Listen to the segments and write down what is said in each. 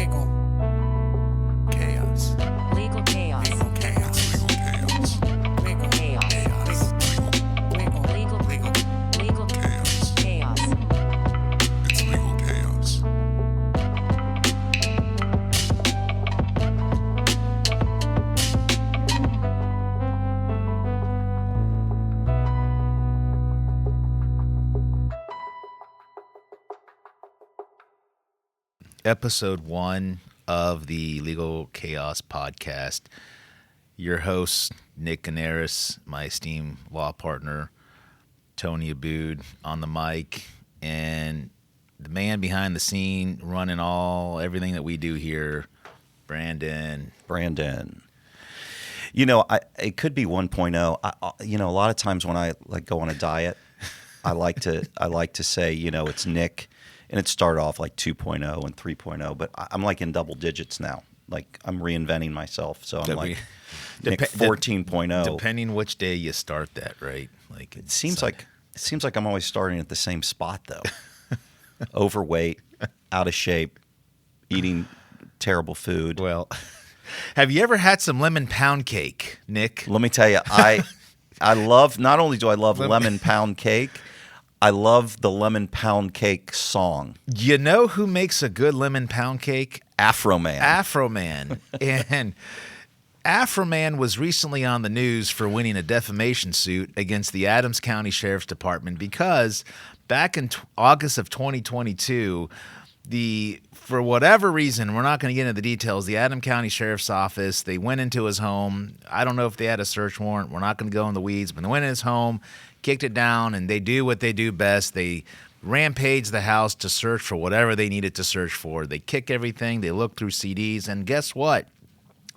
Legal chaos. Legal chaos. Legal chaos. Legal chaos. Legal Legal chaos. legal Chaos. chaos. It's legal chaos. Episode 1 of the Legal Chaos podcast. Your host, Nick Gounaris, my esteemed law partner, Tony Abboud on the mic, and the man behind the scene running everything that we do here, Brandon. You know, it could be 1.0. A lot of times when I go on a diet, I like to say, it's Nick, and it started off like 2.0 and 3.0, but I'm like in double digits now. Like I'm reinventing myself, so I'm like Nick 14.0. Depending which day you start that, right? Like It seems like I'm always starting at the same spot though. Overweight, out of shape, eating terrible food. Well, have you ever had some lemon pound cake, Nick? Let me tell you, I love, not only do I love lemon pound cake, I love the lemon pound cake song. You know who makes a good lemon pound cake? Afroman. And Afroman was recently on the news for winning a defamation suit against the Adams County Sheriff's Department because back in August of 2022, for whatever reason, we're not going to get into the details, the Adams County Sheriff's Office, they went into his home. I don't know if they had a search warrant. We're not going to go in the weeds, but they went in his home, kicked it down, and they do what they do best. They rampage the house to search for whatever they needed to search for. They kick everything. They look through CDs, and guess what?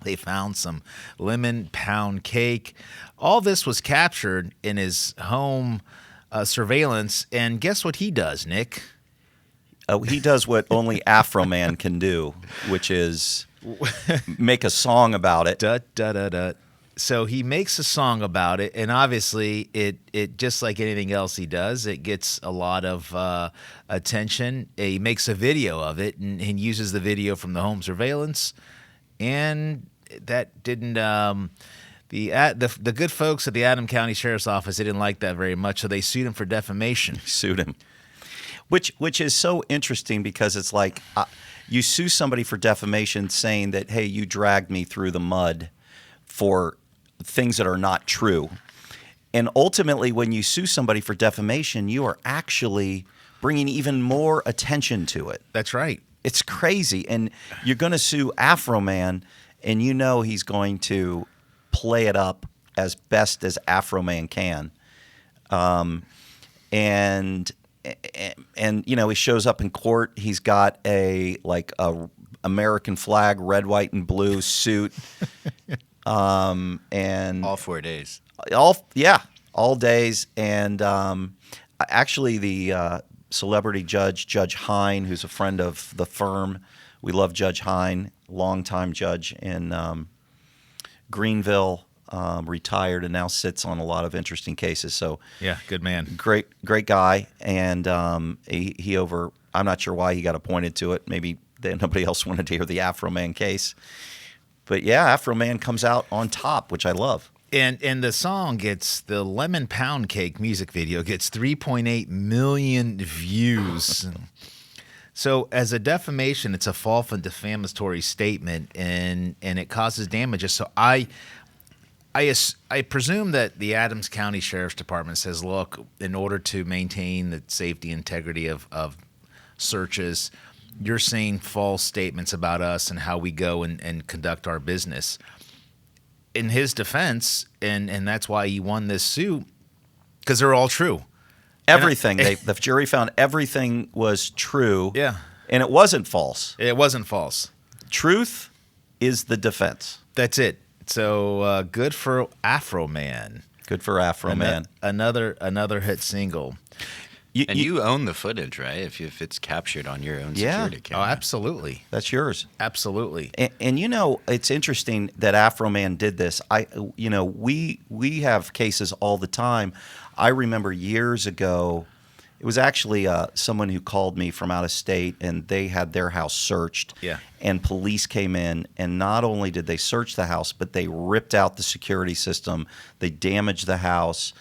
They found some lemon pound cake. All this was captured in his home surveillance, and guess what he does, Nick? He does what only Afroman can do, which is make a song about it. Da, da, da, da. So he makes a song about it, and obviously it just like anything else he does, it gets a lot of attention. He makes a video of it and uses the video from the home surveillance, and that didn't the good folks at the Adams County Sheriff's Office, they didn't like that very much, so they sued him for defamation. Sued him. Which is so interesting because it's like you sue somebody for defamation saying that, hey, you dragged me through the mud for things that are not true. And ultimately, when you sue somebody for defamation, you are actually bringing even more attention to it. That's right. It's crazy. And you're going to sue Afroman, and you know he's going to play it up as best as Afroman can. And he shows up in court. He's got a American flag, red, white, and blue suit. And all 4 days. All days. And actually, the celebrity Judge Hine, who's a friend of the firm, we love Judge Hine, longtime judge in Greenville, retired and now sits on a lot of interesting cases. So yeah, good man, great guy. And he I'm not sure why he got appointed to it. Maybe nobody else wanted to hear the Afroman case. But yeah, Afroman comes out on top, which I love. And the song the Lemon Pound Cake music video gets 3.8 million views. So as a defamation, it's a false and defamatory statement, and it causes damages. So I presume that the Adams County Sheriff's Department says, look, in order to maintain the safety and integrity of searches, you're saying false statements about us and how we go and conduct our business. In his defense, and that's why he won this suit, because they're all true. Everything. The jury found everything was true. Yeah. And it wasn't false. It wasn't false. Truth is the defense. That's it. So good for Afroman. Good for Afroman. Another hit single. You own the footage, right? If it's captured on your own security camera. Oh, absolutely. That's yours. Absolutely. And it's interesting that Afroman did this. We have cases all the time. I remember years ago It was actually someone who called me from out of state, and they had their house searched. Yeah. And police came in, and not only did they search the house, but they ripped out the security system. They damaged the house,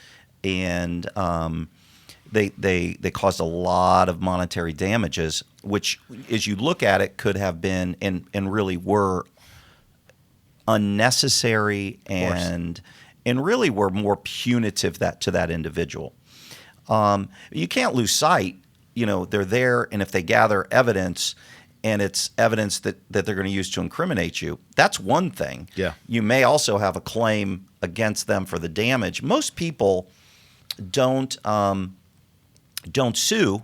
and they caused a lot of monetary damages, which, as you look at it, could have been and really were unnecessary and really were more punitive to that individual. You can't lose sight. They're there, and if they gather evidence and it's evidence that they're going to use to incriminate you, that's one thing. Yeah. You may also have a claim against them for the damage. Most people don't sue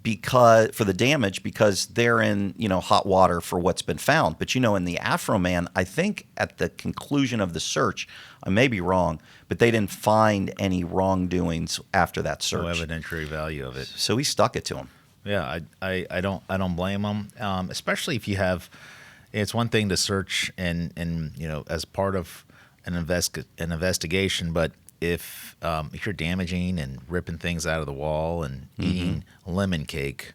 for the damage because they're in hot water for what's been found. But in the Afroman, I think at the conclusion of the search, I may be wrong, but they didn't find any wrongdoings after that search. no evidentiary value of it. So he stuck it to him. Yeah, I don't blame them, especially if you have. It's one thing to search and as part of an investigation, but if you're damaging and ripping things out of the wall and eating lemon cake,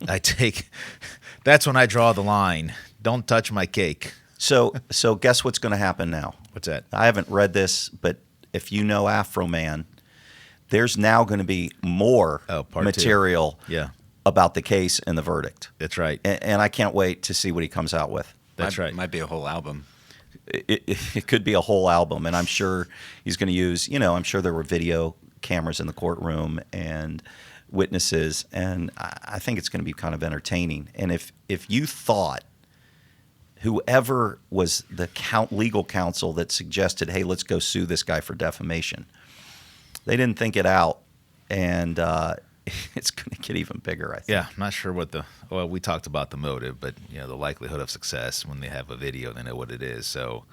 that's when I draw the line. Don't touch my cake. So guess what's going to happen now? What's that? I haven't read this, but if you know Afroman, there's now going to be more part material Yeah, about the case and the verdict. that's right. And I can't wait to see what he comes out with. That's right. Might be a whole album. It could be a whole album, and I'm sure he's going to use, I'm sure there were video cameras in the courtroom and witnesses, and I think it's going to be kind of entertaining. And if you thought whoever was the legal counsel that suggested, hey, let's go sue this guy for defamation, they didn't think it out, and it's going to get even bigger, I think. Yeah, I'm not sure what we talked about the motive, but the likelihood of success when they have a video, they know what it is. So,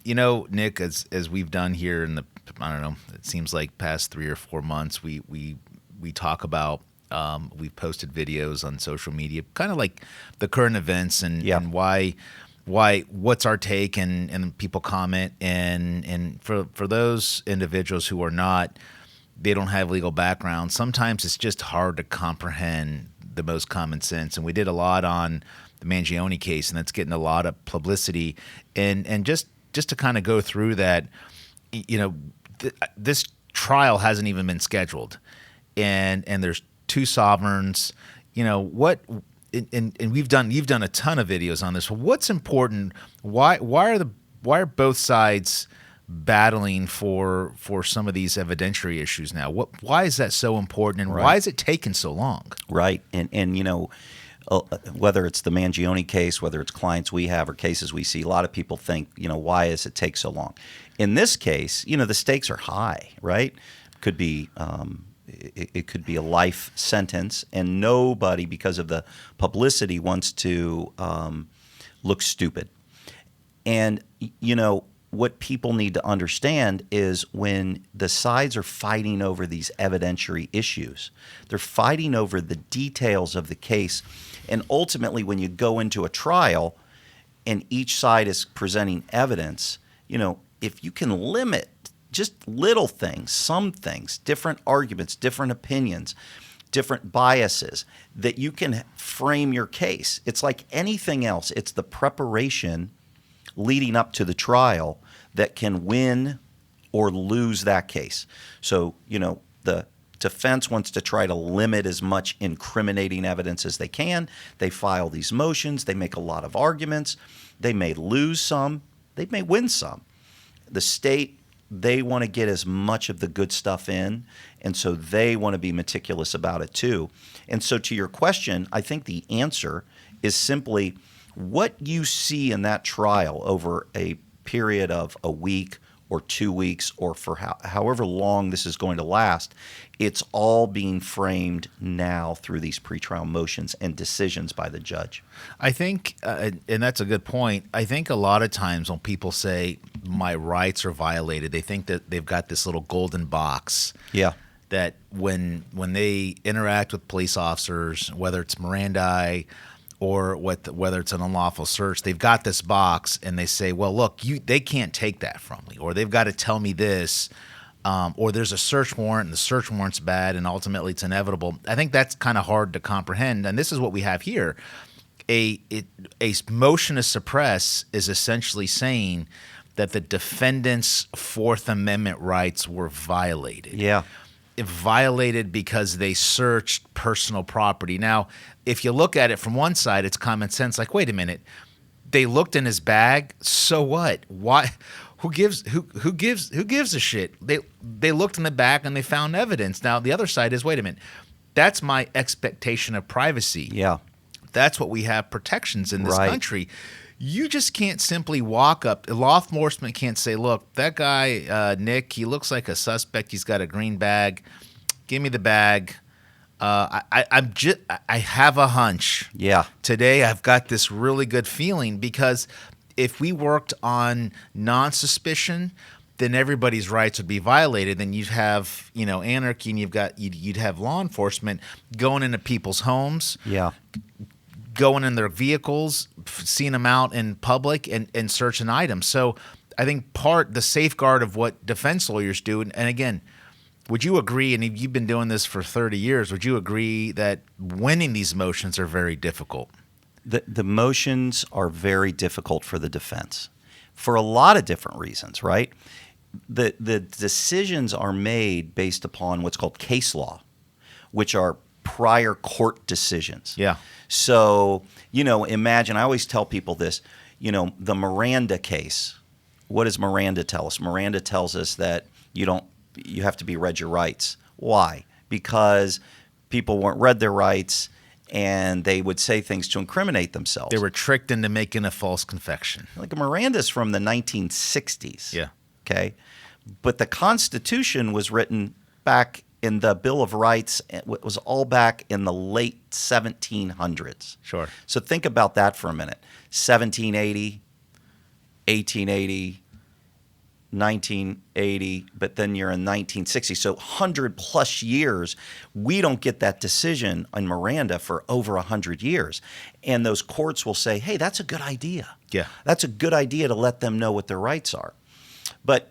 Nick, as we've done here in I don't know, it seems like past 3 or 4 months, we talk about, we've posted videos on social media, kind of like the current events and why what's our take, and people comment, and for those individuals who are not. They don't have legal background. Sometimes it's just hard to comprehend the most common sense. And we did a lot on the Mangione case, and that's getting a lot of publicity. And just to kind of go through that, this trial hasn't even been scheduled, and there's 2 sovereigns. What? And you've done a ton of videos on this. What's important? Why are both sides battling for some of these evidentiary issues now? Why is that so important, and why is it taking so long? Right, and whether it's the Mangione case, whether it's clients we have or cases we see, a lot of people think, why does it take so long? In this case, the stakes are high, right? Could be it could be a life sentence, and nobody, because of the publicity, wants to look stupid. And what people need to understand is when the sides are fighting over these evidentiary issues, they're fighting over the details of the case. And ultimately, when you go into a trial and each side is presenting evidence, if you can limit just little things, some things, different arguments, different opinions, different biases, that you can frame your case. It's like anything else. It's the preparation leading up to the trial that can win or lose that case. So, the defense wants to try to limit as much incriminating evidence as they can. They file these motions. They make a lot of arguments. They may lose some. They may win some. The state, they want to get as much of the good stuff in, and so they want to be meticulous about it too. And so to your question, I think the answer is simply what you see in that trial over a period of a week or 2 weeks or for however long this is going to last, it's all being framed now through these pretrial motions and decisions by the judge. I think, and that's a good point, I think a lot of times when people say my rights are violated, they think that they've got this little golden box. Yeah. That when they interact with police officers, whether it's Mirandai or whether it's an unlawful search, they've got this box and they say, well, look, they can't take that from me, or they've got to tell me this or there's a search warrant and the search warrant's bad and ultimately it's inevitable. I think that's kind of hard to comprehend. And this is what we have here. A motion to suppress is essentially saying that the defendant's Fourth Amendment rights were violated. Yeah. Violated because they searched personal property. Now, if you look at it from one side, it's common sense. Like, wait a minute, they looked in his bag. So what? Why? Who gives a shit? They looked in the bag and they found evidence. Now, the other side is, wait a minute, that's my expectation of privacy. Yeah. That's what we have protections in this Right. country. You just can't simply walk up. Law enforcement can't say, look, that guy, Nick, he looks like a suspect. He's got a green bag. Give me the bag. I have a hunch. Yeah. Today I've got this really good feeling because if we worked on non-suspicion, then everybody's rights would be violated. Then you'd have, anarchy, and you'd have law enforcement going into people's homes. Yeah. Going in their vehicles, seeing them out in public and searching items. So I think the safeguard of what defense lawyers do, and again, would you agree, and you've been doing this for 30 years, would you agree that winning these motions are very difficult? The motions are very difficult for the defense for a lot of different reasons, right? The decisions are made based upon what's called case law, which are prior court decisions. Yeah. So, imagine, I always tell people this, the Miranda case. What does Miranda tell us? Miranda tells us that you have to be read your rights. Why? Because people weren't read their rights and they would say things to incriminate themselves. They were tricked into making a false confession. Like Miranda's from the 1960s. Yeah. Okay. But the Constitution was written back in the Bill of Rights. It was all back in the late 1700s. Sure. So think about that for a minute. 1780, 1880, 1980, but then you're in 1960. So 100 plus years, we don't get that decision on Miranda for over 100 years. And those courts will say, hey, that's a good idea. Yeah. That's a good idea to let them know what their rights are. But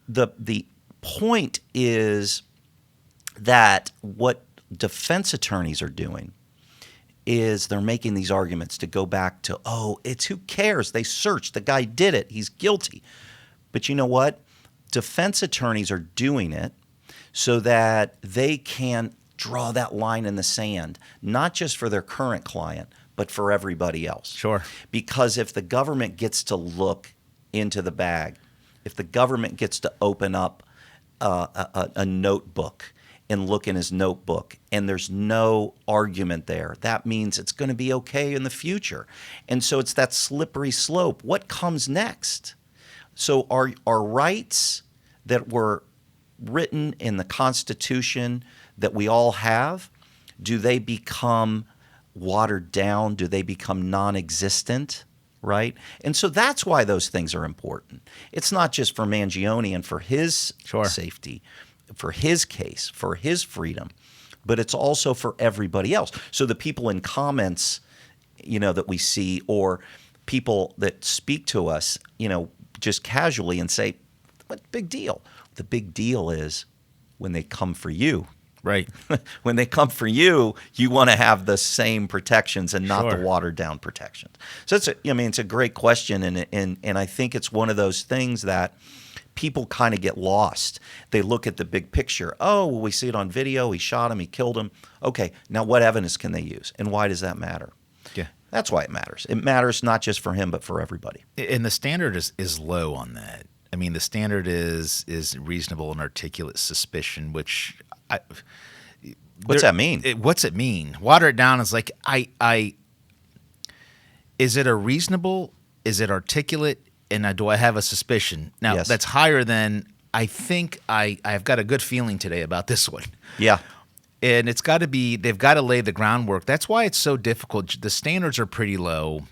the point is that what defense attorneys are doing is they're making these arguments to go back to, it's who cares? They searched. The guy did it. He's guilty. But you know what? Defense attorneys are doing it so that they can draw that line in the sand, not just for their current client, but for everybody else. Sure. Because if the government gets to look into the bag, if the government gets to open up a notebook and look in his notebook and there's no argument there, that means it's going to be okay in the future. And so it's that slippery slope. What comes next? So our rights that were written in the Constitution that we all have, do they become watered down? Do they become non-existent? Right? And so that's why those things are important. It's not just for Mangione and for his safety, for his case, for his freedom, but it's also for everybody else. So the people in comments, that we see, or people that speak to us, just casually and say, what big deal? The big deal is when they come for you. Right. When they come for you, you want to have the same protections and not Sure. the watered down protections. So it's a great question, and I think it's one of those things that people kind of get lost. They look at the big picture. Oh, well, we see it on video. He shot him. He killed him. Okay, now what evidence can they use, and why does that matter? Yeah. That's why it matters. It matters not just for him, but for everybody. And the standard is low on that. I mean, the standard is reasonable and articulate suspicion, which What's that mean? What's it mean? Water it down is like is it a reasonable? Is it articulate? And do I have a suspicion? Now Yes. that's higher than I think. I've got a good feeling today about this one. Yeah. And it's got to be, they've got to lay the groundwork. That's why it's so difficult. The standards are pretty low.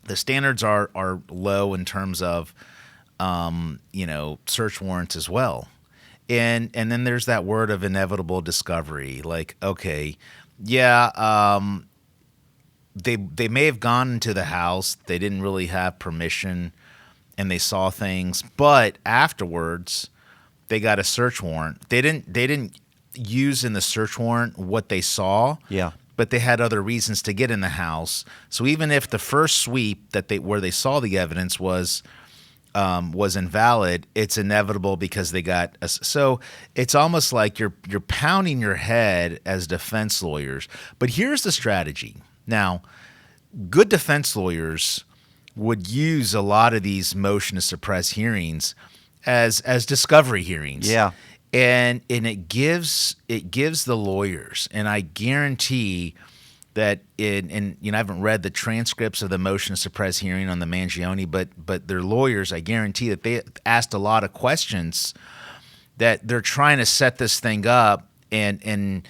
The standards are low in terms of, search warrants as well. And then there's that word of inevitable discovery. Like, okay, yeah, they may have gone into the house. They didn't really have permission and they saw things. But afterwards, they got a search warrant. They didn't use in the search warrant what they saw. Yeah. But they had other reasons to get in the house. So even if the first sweep where they saw the evidence was invalid, it's inevitable because they got so it's almost like you're pounding your head as defense lawyers. But here's the strategy. Now, good defense lawyers would use a lot of these motion to suppress hearings as discovery hearings. Yeah. And it gives the lawyers, and I guarantee that I haven't read the transcripts of the motion to suppress hearing on the Mangione, but their lawyers, I guarantee that they asked a lot of questions that they're trying to set this thing up and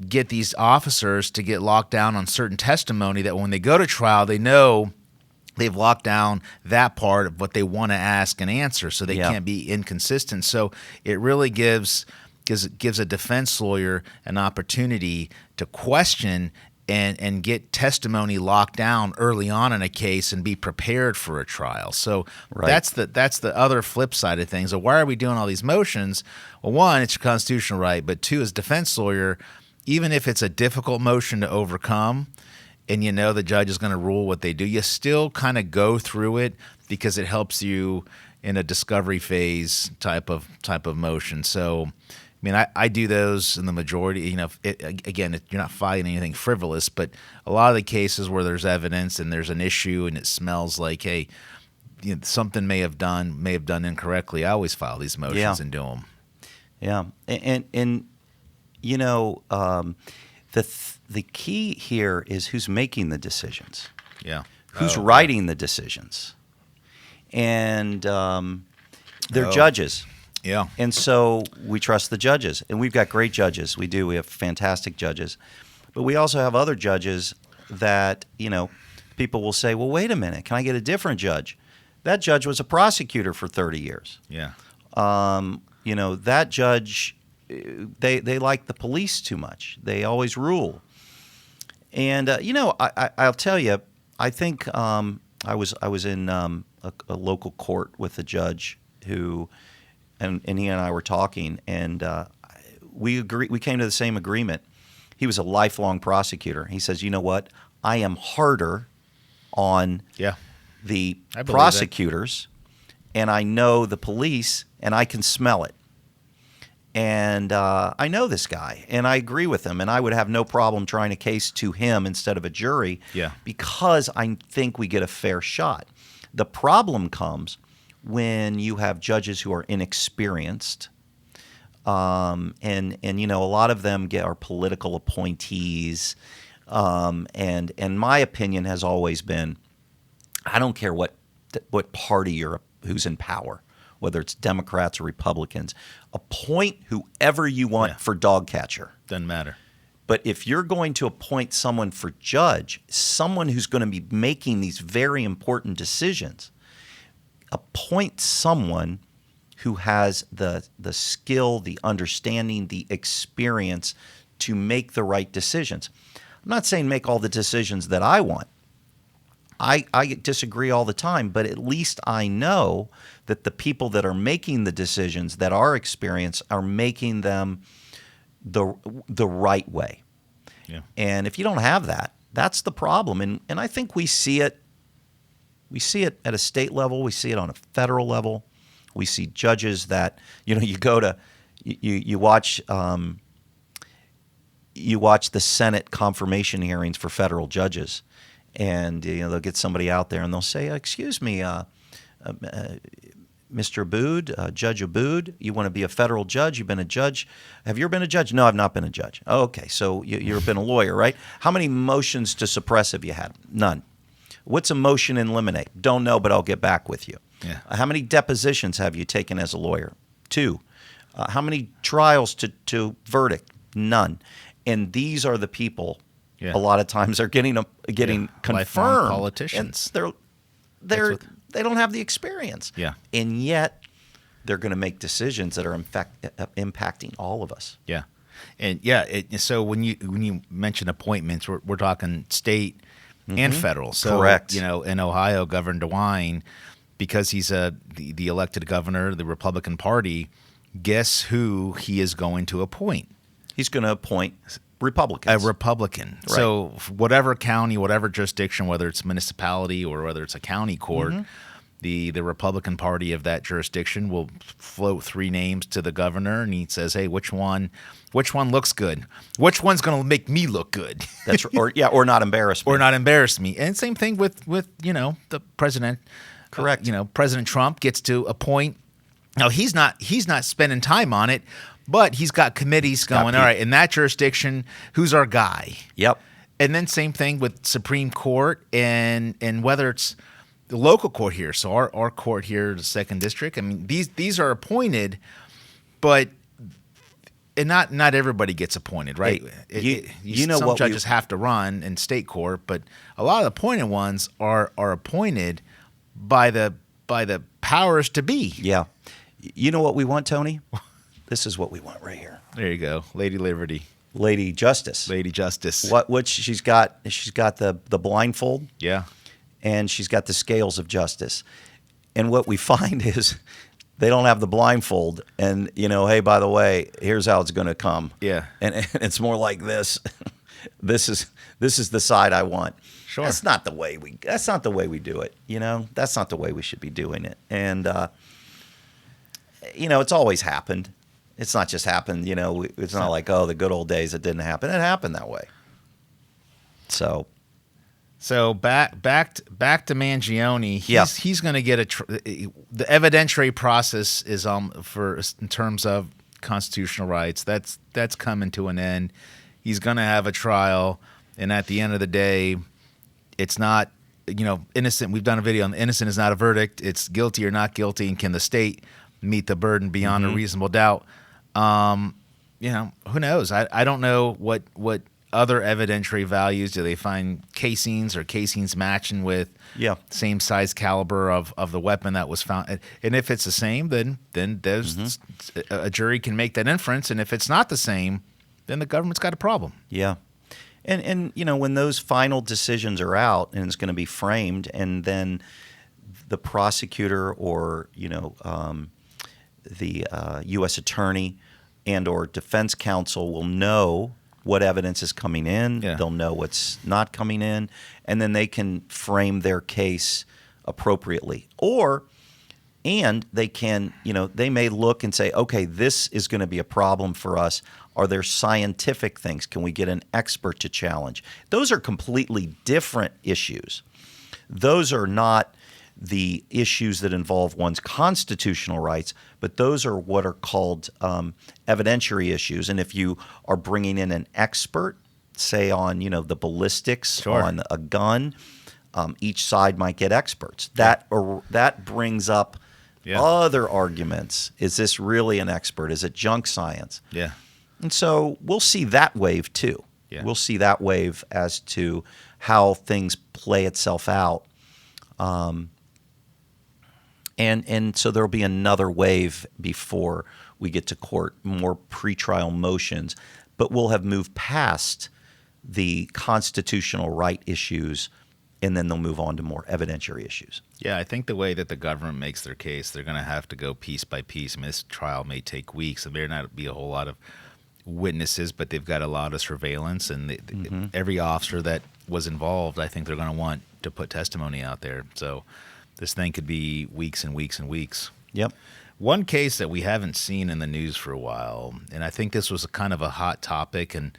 get these officers to get locked down on certain testimony that when they go to trial, they know they've locked down that part of what they want to ask and answer, so they can't be inconsistent. So it really gives a defense lawyer an opportunity to question and get testimony locked down early on in a case and be prepared for a trial. So that's the other flip side of things. So why are we doing all these motions? Well, one, it's your constitutional right, but two, as a defense lawyer, even if it's a difficult motion to overcome, and you know the judge is going to rule what they do, you still kind of go through it because it helps you in a discovery phase type of motion. So, I mean, I do those in the majority. You're not fighting anything frivolous, but a lot of the cases where there's evidence and there's an issue and it smells like, hey, something may have done incorrectly, I always file these motions and do them. Yeah, and the key here is who's making the decisions. Yeah. Who's writing the decisions. And they're judges. Yeah. And so we trust the judges. And we've got great judges. We do. We have fantastic judges. But we also have other judges that, people will say, well, wait a minute. Can I get a different judge? That judge was a prosecutor for 30 years. Yeah. That judge, they like the police too much. They always rule. And I'll tell you, I think I was in a local court with a judge who, and he and I were talking, and we came to the same agreement. He was a lifelong prosecutor. He says, you know what? I am harder on the prosecutors, and I know the police, and I can smell it. And I know this guy, and I agree with him, and I would have no problem trying a case to him instead of a jury because I think we get a fair shot. The problem comes when you have judges who are inexperienced, and a lot of them are political appointees, and my opinion has always been, I don't care what party who's in power, whether it's Democrats or Republicans, appoint whoever you want for dog catcher. Doesn't matter. But if you're going to appoint someone for judge, someone who's going to be making these very important decisions, appoint someone who has the skill, the understanding, the experience to make the right decisions. I'm not saying make all the decisions that I want. I disagree all the time, but at least I know that the people that are making the decisions that are experienced are making them the right way. Yeah. And if you don't have that, that's the problem. And I think we see it. We see it at a state level. We see it on a federal level. We see judges that you go to you watch the Senate confirmation hearings for federal judges. And they'll get somebody out there and they'll say, excuse me, Mr. Abboud, Judge Abboud, you want to be a federal judge? You've been a judge. Have you ever been a judge? No, I've not been a judge. Oh, okay, so you've been a lawyer, right? How many motions to suppress have you had? None. What's a motion in limine? Don't know, but I'll get back with you. Yeah. How many depositions have you taken as a lawyer? 2. How many trials to verdict? None. And these are the people. Yeah. A lot of times they're getting confirmed. Lifelong politicians. And they don't have the experience. Yeah. And yet they're going to make decisions that are in fact impacting all of us. Yeah. And so when you mention appointments, we're talking state and federal. So correct. In Ohio, Governor DeWine, because he's the elected governor, the Republican Party, guess who he is going to appoint? He's going to appoint Republicans. A Republican. Right. So whatever county, whatever jurisdiction, whether it's municipality or whether it's a county court, the Republican Party of that jurisdiction will float 3 names to the governor, and he says, "Hey, which one looks good? Which one's going to make me look good?" That's or not embarrass me. Or not embarrass me. And same thing with the president. Correct. President Trump gets to appoint. Now he's not spending time on it, but he's got committees going. All right, in that jurisdiction, who's our guy? Yep. And then same thing with Supreme Court and whether it's the local court here. So our court here, the second district. I mean, these are appointed, but and not everybody gets appointed, right? Hey, some judges have to run in state court, but a lot of the appointed ones are appointed by the powers to be. Yeah. You know what we want, Tony? This is what we want right here. There you go, Lady Liberty, Lady Justice. Lady Justice. What she's got? She's got the blindfold. Yeah. And she's got the scales of justice. And what we find is they don't have the blindfold. And, hey, by the way, here's how it's going to come. Yeah. And it's more like this. This is the side I want. Sure. That's not the way we do it. That's not the way we should be doing it. And, it's always happened. It's not just happened, it's not like, oh, the good old days, it didn't happen. It happened that way. So back to Mangione. He's going to get the evidentiary process is for in terms of constitutional rights. That's coming to an end. He's going to have a trial, and at the end of the day, it's not innocent. We've done a video on innocent is not a verdict. It's guilty or not guilty, and can the state meet the burden beyond a reasonable doubt? Who knows? I don't know what other evidentiary values. Do they find casings matching with same size caliber of the weapon that was found? And if it's the same, then there's a jury can make that inference. And if it's not the same, then the government's got a problem. Yeah. And when those final decisions are out and it's going to be framed, and then the prosecutor or the U.S. attorney and or defense counsel will know what evidence is coming in. Yeah. They'll know what's not coming in, and then they can frame their case appropriately. And they can, they may look and say, okay, this is going to be a problem for us. Are there scientific things? Can we get an expert to challenge? Those are completely different issues. Those are not the issues that involve one's constitutional rights, but those are what are called evidentiary issues. And if you are bringing in an expert, say on the ballistics on a gun, each side might get experts. That brings up other arguments. Is this really an expert? Is it junk science? Yeah. And so we'll see that wave too. Yeah. We'll see that wave as to how things play itself out. And so there'll be another wave before we get to court, more pretrial motions. But we'll have moved past the constitutional right issues, and then they'll move on to more evidentiary issues. Yeah, I think the way that the government makes their case, they're going to have to go piece by piece. I mean, this trial may take weeks. There may not be a whole lot of witnesses, but they've got a lot of surveillance, and every officer that was involved, I think they're going to want to put testimony out there. So this thing could be weeks and weeks and weeks. Yep. One case that we haven't seen in the news for a while, and I think this was a kind of a hot topic and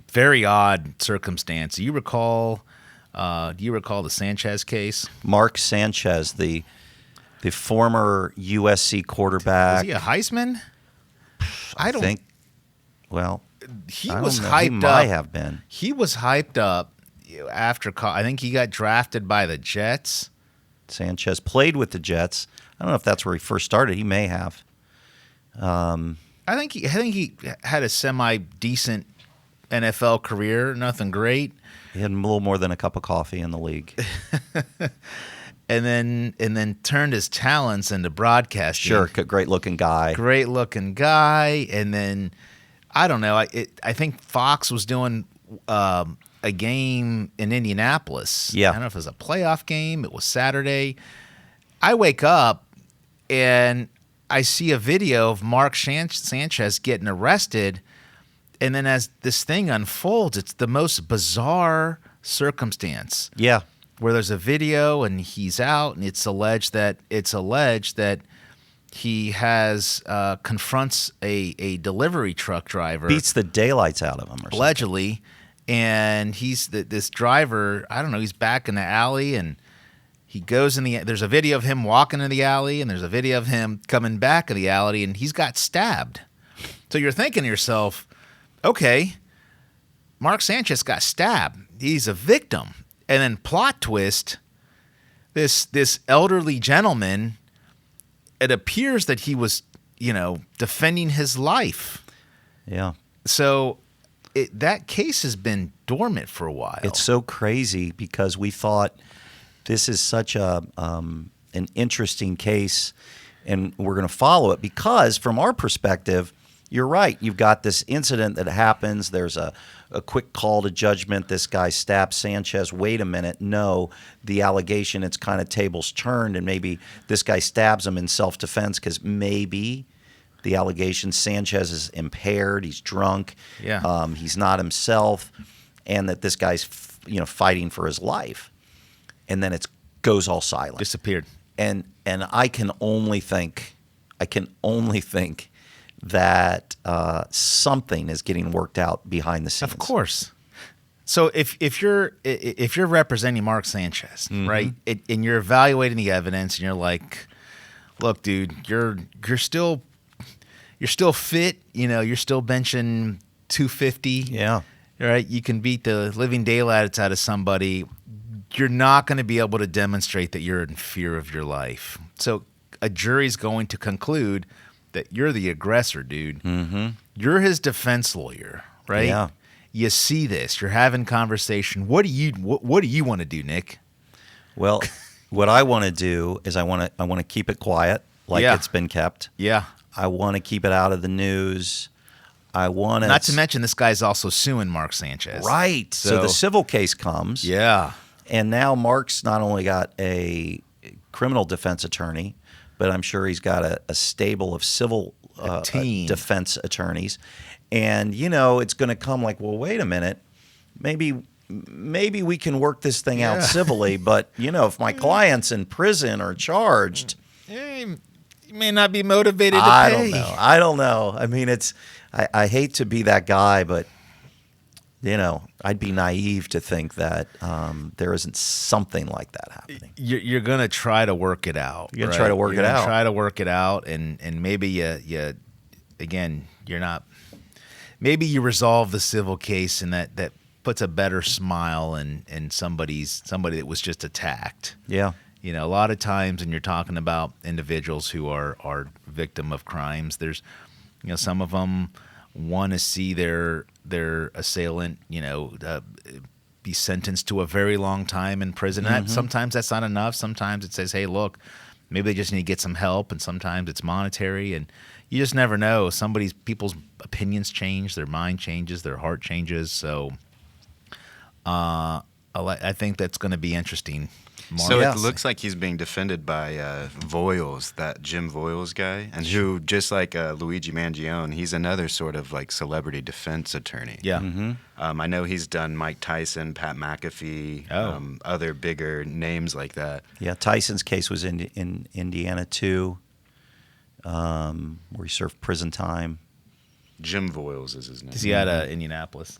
very odd circumstance. Do you recall the Sanchez case? Mark Sanchez, the former USC quarterback. Was he a Heisman? I don't think. Well, he I was don't know. hyped He up. might have been. He was hyped up after. I think he got drafted by the Jets. Sanchez played with the Jets. I don't know if that's where he first started. He may have. I think he had a semi decent NFL career. Nothing great. He had a little more than a cup of coffee in the league. and then turned his talents into broadcasting. Sure, great looking guy. Great looking guy. And then I don't know. I think Fox was doing a game in Indianapolis. Yeah. I don't know if it was a playoff game. It was Saturday. I wake up and I see a video of Mark Sanchez getting arrested, and then as this thing unfolds, it's the most bizarre circumstance. Yeah. Where there's a video and he's out, and it's alleged that he has confronts a delivery truck driver, Beats the daylights out of him, or something. allegedly, and this driver. I don't know. He's back in the alley, and he goes in the. There's a video of him walking in the alley, and there's a video of him coming back in the alley, and he's got stabbed. So you're thinking to yourself, okay, Mark Sanchez got stabbed. He's a victim. And then plot twist, this elderly gentleman, it appears that he was, defending his life. Yeah. So that case has been dormant for a while. It's so crazy because we thought this is such an interesting case, and we're going to follow it because from our perspective, you're right. You've got this incident that happens. There's a quick call to judgment. This guy stabs Sanchez. Wait a minute. No, the allegation, it's kind of tables turned, and maybe this guy stabs him in self-defense because maybe the allegation Sanchez is impaired. He's drunk. Yeah. He's not himself, and that this guy's fighting for his life. And then it goes all silent. Disappeared. And I can only think that something is getting worked out behind the scenes. Of course. So if you're representing Mark Sanchez, right, and you're evaluating the evidence, and you're like, look, dude, you're still fit. You're still benching 250. Yeah. Right. You can beat the living daylights out of somebody. You're not going to be able to demonstrate that you're in fear of your life. So a jury's going to conclude that you're the aggressor, dude. Mm-hmm. You're his defense lawyer, right? Yeah. You see this. You're having conversation. What do you want to do, Nick? Well, what I want to do is I want to keep it quiet, like it's been kept. Yeah. I want to keep it out of the news. I want to. Not to mention, this guy's also suing Mark Sanchez. Right. So the civil case comes. Yeah. And now Mark's not only got a criminal defense attorney, but I'm sure he's got a stable of civil team. Defense attorneys. And, it's going to come like, well, wait a minute. Maybe we can work this thing out civilly. But, if my client's in prison or charged. You may not be motivated to I pay. I don't know. I mean, I hate to be that guy, but, I'd be naive to think that there isn't something like that happening. You're going to try to work it out. You're going to try to work it out. Try to work it out, and maybe you again, you're not. Maybe you resolve the civil case, and that puts a better smile in somebody that was just attacked. Yeah. A lot of times when you're talking about individuals who are victim of crimes, there's, some of them want to see their assailant, be sentenced to a very long time in prison. And sometimes that's not enough. Sometimes it says, hey, look, maybe they just need to get some help. And sometimes it's monetary. And you just never know. People's opinions change, their mind changes, their heart changes. So I think that's going to be interesting. So it looks like he's being defended by Voiles, that Jim Voiles guy, and who, just like Luigi Mangione, he's another sort of like celebrity defense attorney. Yeah. I know he's done Mike Tyson, Pat McAfee, other bigger names like that. Yeah, Tyson's case was in Indiana too, where he served prison time. Jim Voiles is his name. Is he out of Indianapolis?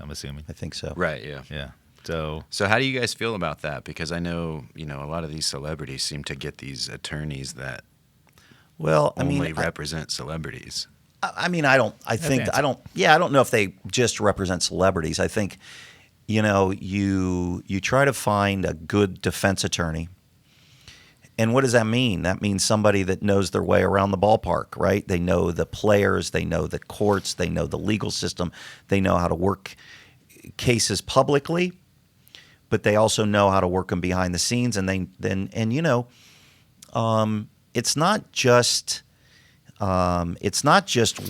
I'm assuming. I think so. Right, yeah. Yeah. So how do you guys feel about that? Because I know, a lot of these celebrities seem to get these attorneys that only represent celebrities. I don't know if they just represent celebrities. I think, you try to find a good defense attorney. And what does that mean? That means somebody that knows their way around the ballpark, right? They know the players, they know the courts, they know the legal system, they know how to work cases publicly, but they also know how to work them behind the scenes. And it's not just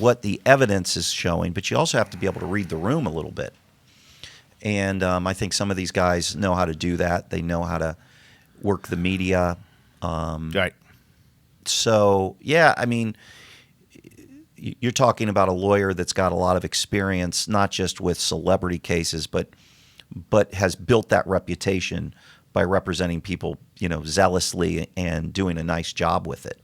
what the evidence is showing, but you also have to be able to read the room a little bit. And I think some of these guys know how to do that. They know how to work the media. Right. So, yeah, I mean, you're talking about a lawyer that's got a lot of experience, not just with celebrity cases, but has built that reputation by representing people, zealously and doing a nice job with it.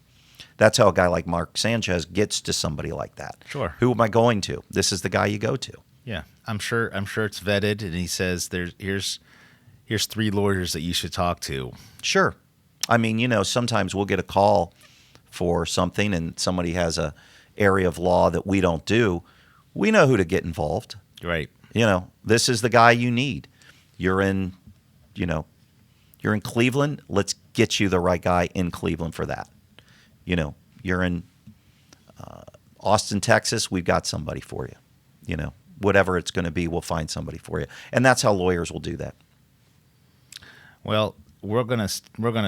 That's how a guy like Mark Sanchez gets to somebody like that. Sure. Who am I going to? This is the guy you go to. Yeah, I'm sure it's vetted, and he says here's 3 lawyers that you should talk to. Sure. I mean, sometimes we'll get a call for something and somebody has a area of law that we don't do. We know who to get involved. Right. This is the guy you need. You're in Cleveland. Let's get you the right guy in Cleveland for that. You're in Austin, Texas. We've got somebody for you. Whatever it's going to be, we'll find somebody for you. And that's how lawyers will do that. Well, we're gonna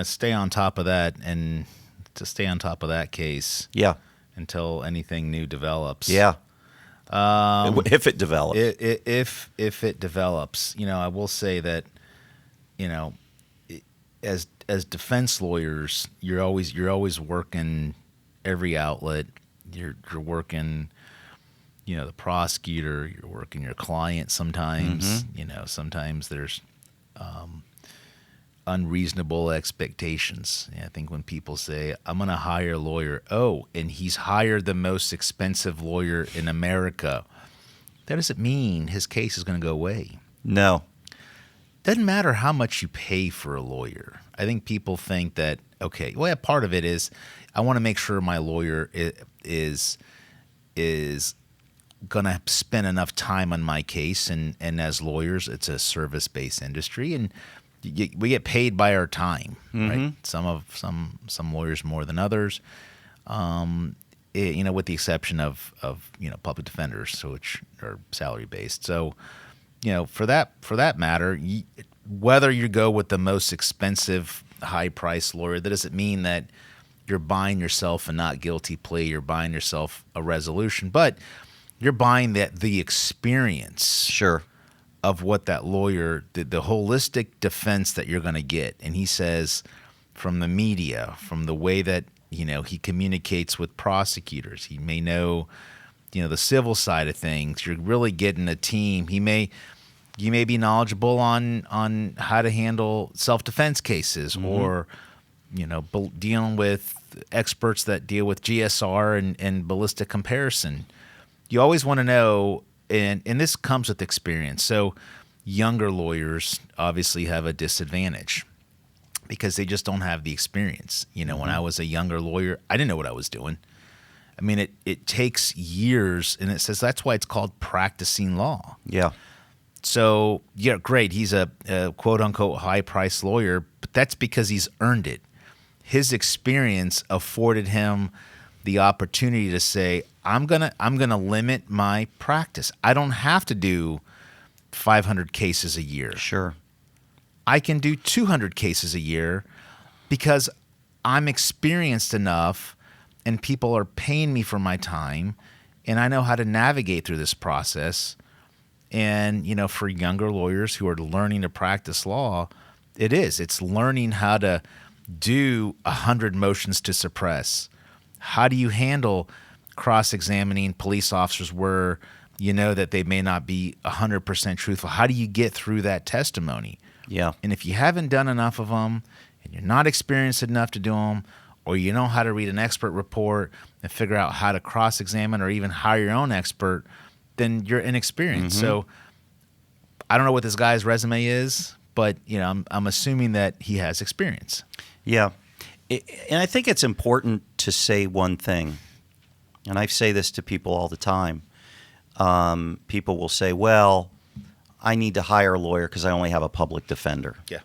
stay on top of that, and to stay on top of that case. Yeah. Until anything new develops. Yeah. If it develops. If it develops, I will say that, as defense lawyers, you're always working every outlet. You're working, the prosecutor. You're working your client. Sometimes, sometimes there's unreasonable expectations. I think when people say, I'm going to hire a lawyer, and he's hired the most expensive lawyer in America, that doesn't mean his case is going to go away. No. Doesn't matter how much you pay for a lawyer. I think people think that, part of it is I want to make sure my lawyer is going to spend enough time on my case. And as lawyers, it's a service-based industry, and we get paid by our time, right? Some lawyers more than others, with the exception of public defenders, which are salary based. So, for that matter, whether you go with the most expensive, high price lawyer, that doesn't mean that you're buying yourself a not guilty plea. You're buying yourself a resolution, but you're buying the experience. Sure. Of what that lawyer, the holistic defense that you're going to get. And he says from the media, from the way that, he communicates with prosecutors, he may know, the civil side of things. You're really getting a team. You may be knowledgeable on how to handle self-defense cases or, dealing with experts that deal with GSR and ballistic comparison. You always want to know. And this comes with experience. So younger lawyers obviously have a disadvantage because they just don't have the experience. When I was a younger lawyer, I didn't know what I was doing. I mean, it takes years, and it says that's why it's called practicing law. Yeah. So, yeah, great. He's a quote-unquote high-priced lawyer, but that's because he's earned it. His experience afforded him the opportunity to say, I'm gonna limit my practice. I don't have to do 500 cases a year. Sure. I can do 200 cases a year because I'm experienced enough and people are paying me for my time and I know how to navigate through this process. And, for younger lawyers who are learning to practice law, it's learning how to do 100 motions to suppress. How do you handle cross-examining police officers where you know that they may not be 100% truthful? How do you get through that testimony? Yeah. And if you haven't done enough of them and you're not experienced enough to do them, or you know how to read an expert report and figure out how to cross-examine or even hire your own expert, then you're inexperienced. So I don't know what this guy's resume is, but I'm assuming that he has experience. Yeah. And I think it's important to say one thing, and I say this to people all the time. People will say, well, I need to hire a lawyer because I only have a public defender. Yeah.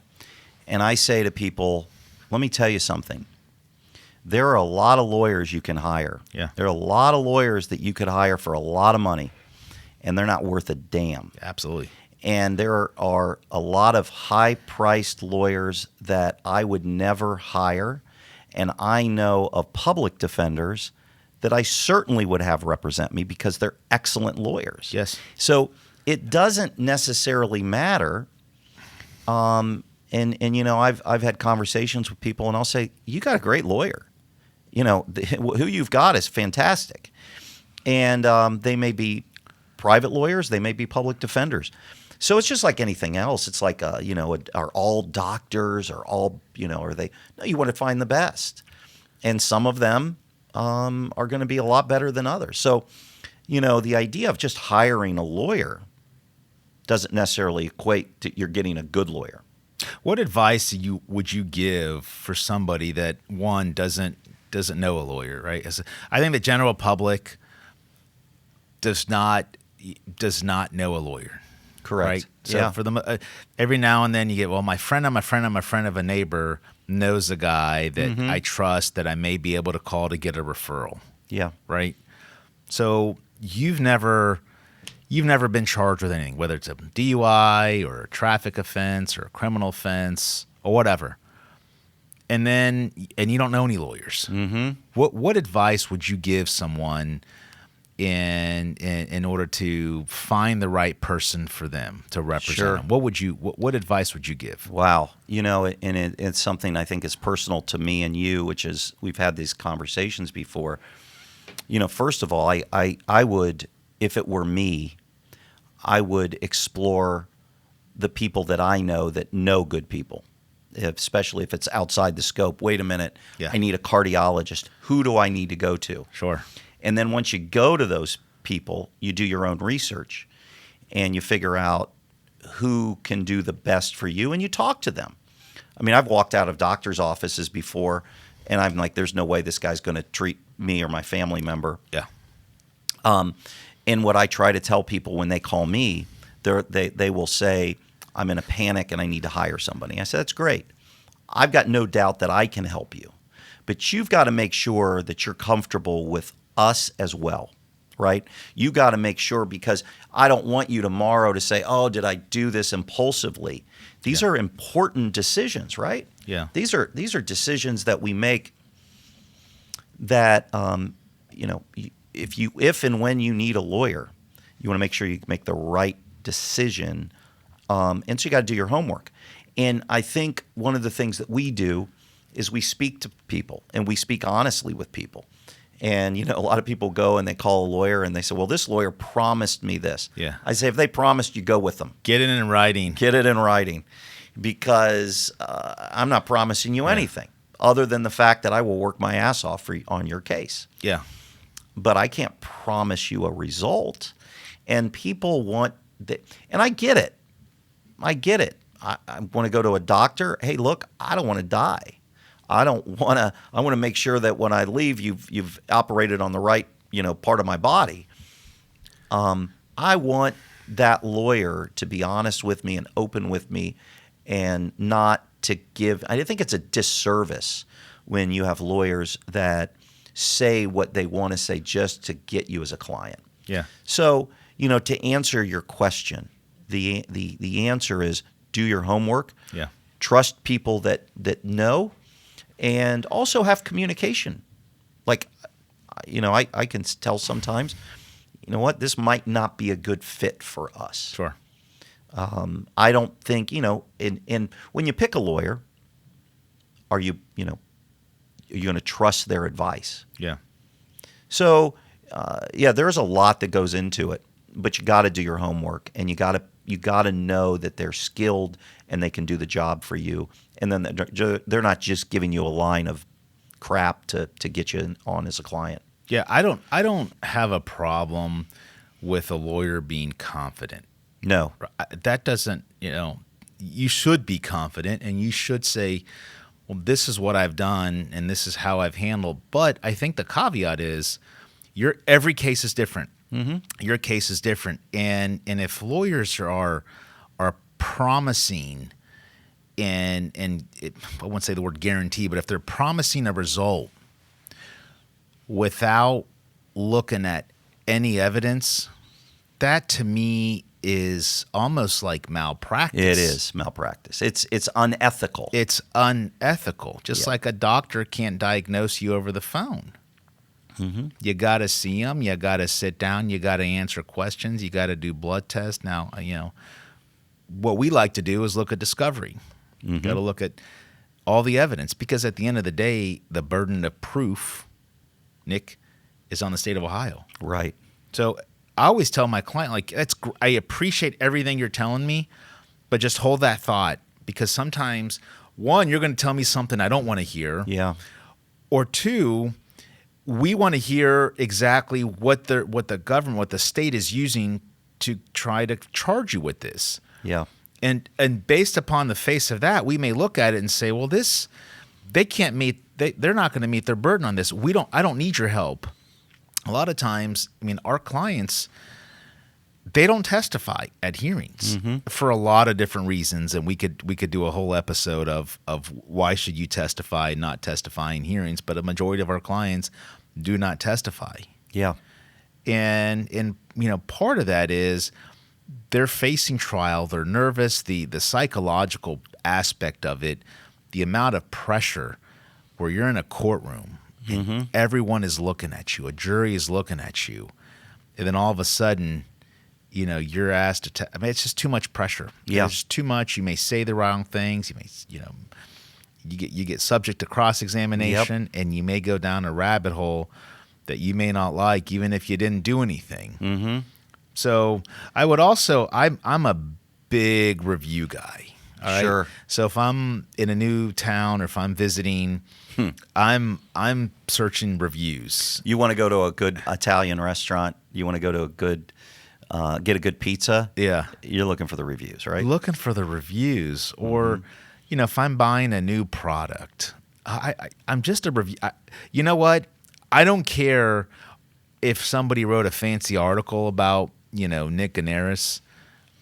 And I say to people, let me tell you something. There are a lot of lawyers you can hire. Yeah. There are a lot of lawyers that you could hire for a lot of money, and they're not worth a damn. Absolutely. And there are a lot of high-priced lawyers that I would never hire, and I know of public defenders that I certainly would have represent me because they're excellent lawyers. Yes. So it doesn't necessarily matter. And I've had conversations with people, and I'll say, you got a great lawyer. who you've got is fantastic. And they may be private lawyers, they may be public defenders. So it's just like anything else. It's like, are all doctors or all, are they? No, you want to find the best. And some of them are going to be a lot better than others. So, the idea of just hiring a lawyer doesn't necessarily equate to you're getting a good lawyer. What advice would you give for somebody that, one, doesn't know a lawyer, right? I think the general public does not know a lawyer. Correct. Right? So yeah. for them, every now and then you get, well, my friend of a neighbor knows a guy that I trust that I may be able to call to get a referral. Yeah. Right? So you've never been charged with anything, whether it's a DUI or a traffic offense or a criminal offense or whatever. And you don't know any lawyers. Mm-hmm. What advice would you give someone in order to find the right person for them to represent them? What advice would you give? Wow. And it's something I think is personal to me and you, which is we've had these conversations before. First of all, I would, if it were me, I would explore the people that I know that know good people, especially if it's outside the scope. Wait a minute, I need a cardiologist. Who do I need to go to? Sure. And then once you go to those people, you do your own research and you figure out who can do the best for you and you talk to them. I mean, I've walked out of doctors' offices before and I'm like, there's no way this guy's going to treat me or my family member. Yeah. And what I try to tell people when they call me, they will say, I'm in a panic and I need to hire somebody. I said, that's great. I've got no doubt that I can help you. But you've got to make sure that you're comfortable with us as well, right? You got to make sure, because I don't want you tomorrow to say, oh, did I do this impulsively? These are important decisions, right? Yeah. These are decisions that we make that, if and when you need a lawyer, you want to make sure you make the right decision. And so you got to do your homework. And I think one of the things that we do is we speak to people and we speak honestly with people. And, a lot of people go and they call a lawyer and they say, well, this lawyer promised me this. Yeah. I say, if they promised, you go with them. Get it in writing. Get it in writing, because I'm not promising you anything other than the fact that I will work my ass off on your case. Yeah. But I can't promise you a result. And people want that. And I get it. I want to go to a doctor. Hey, look, I don't want to die. I want to make sure that when I leave, you've operated on the right, part of my body. I want that lawyer to be honest with me and open with me, and not to give. I think it's a disservice when you have lawyers that say what they want to say just to get you as a client. Yeah. So, to answer your question, the answer is do your homework. Yeah. Trust people that know. And also have communication. Like, I can tell sometimes, this might not be a good fit for us. Sure. I don't think, and when you pick a lawyer, are you going to trust their advice? Yeah. So, there's a lot that goes into it, but you got to do your homework, and you got to know that they're skilled and they can do the job for you. And then they're not just giving you a line of crap to get you on as a client. Yeah, I don't have a problem with a lawyer being confident. No. That doesn't, you should be confident and you should say, well, this is what I've done and this is how I've handled. But I think the caveat is every case is different. Mm-hmm. Your case is different. And if lawyers are promising I won't say the word guarantee, but if they're promising a result without looking at any evidence, that to me is almost like malpractice. It is malpractice. It's unethical. It's unethical. Just like a doctor can't diagnose you over the phone. Mm-hmm. You got to see them. You got to sit down. You got to answer questions. You got to do blood tests. Now, what we like to do is look at discovery. Mm-hmm. You got to look at all the evidence, because at the end of the day, the burden of proof, Nick, is on the state of Ohio. Right. So I always tell my client, like, I appreciate everything you're telling me, but just hold that thought, because sometimes, one, you're going to tell me something I don't want to hear. Yeah. Or two, we want to hear exactly what the government, what the state is using to try to charge you with this. Yeah. And based upon the face of that, we may look at it and say, well, they're not going to meet their burden on this. I don't need your help. A lot of times, I mean, our clients, they don't testify at hearings for a lot of different reasons, and we could do a whole episode of why should you testify, not testify in hearings. But a majority of our clients do not testify. Yeah. And part of that is they're facing trial, they're nervous, the psychological aspect of it, the amount of pressure where you're in a courtroom and everyone is looking at you, a jury is looking at you, and then all of a sudden, you're asked to it's just too much pressure. Yeah. There's too much. You may say the wrong things. You may, you get subject to cross-examination, and you may go down a rabbit hole that you may not like, even if you didn't do anything. Mm-hmm. So I would also, I'm a big review guy. All right? Sure. So if I'm in a new town or if I'm visiting, I'm searching reviews. You want to go to a good Italian restaurant. You want to go to a good, get a good pizza. Yeah. You're looking for the reviews, right? Looking for the reviews, or if I'm buying a new product, I'm just a review. You know what? I don't care if somebody wrote a fancy article about Nick Gounaris.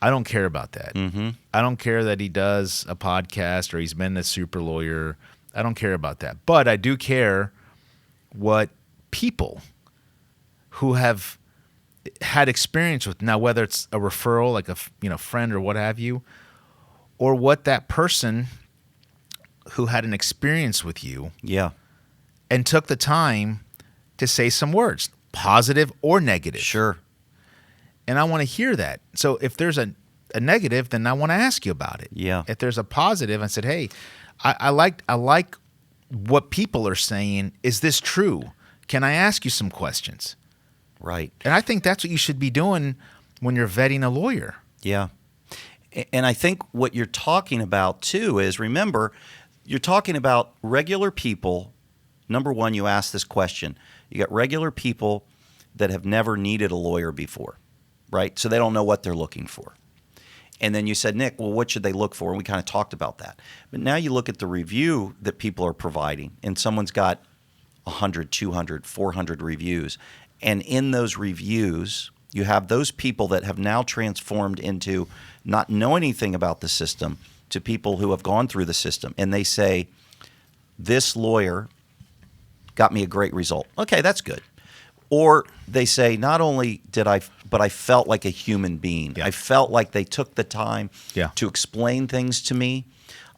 I don't care about that. I don't care that he does a podcast or he's been a super lawyer. I don't care about that. But I do care what people who have had experience with, now whether it's a referral, like a friend or what have you, or what that person who had an experience with you and took the time to say some words, positive or negative. Sure. And I want to hear that. So if there's a negative, then I want to ask you about it. Yeah. If there's a positive, I said, hey, I like what people are saying. Is this true? Can I ask you some questions? Right. And I think that's what you should be doing when you're vetting a lawyer. Yeah. And I think what you're talking about, too, is, remember, you're talking about regular people. Number one, you ask this question. You got regular people that have never needed a lawyer before, right? So they don't know what they're looking for. And then you said, Nick, well, what should they look for? And we kind of talked about that. But now you look at the review that people are providing, and someone's got 100, 200, 400 reviews. And in those reviews, you have those people that have now transformed into not know anything about the system to people who have gone through the system. And they say, this lawyer got me a great result. Okay, that's good. Or they say, not only did but I felt like a human being. Yeah. I felt like they took the time Yeah. to explain things to me.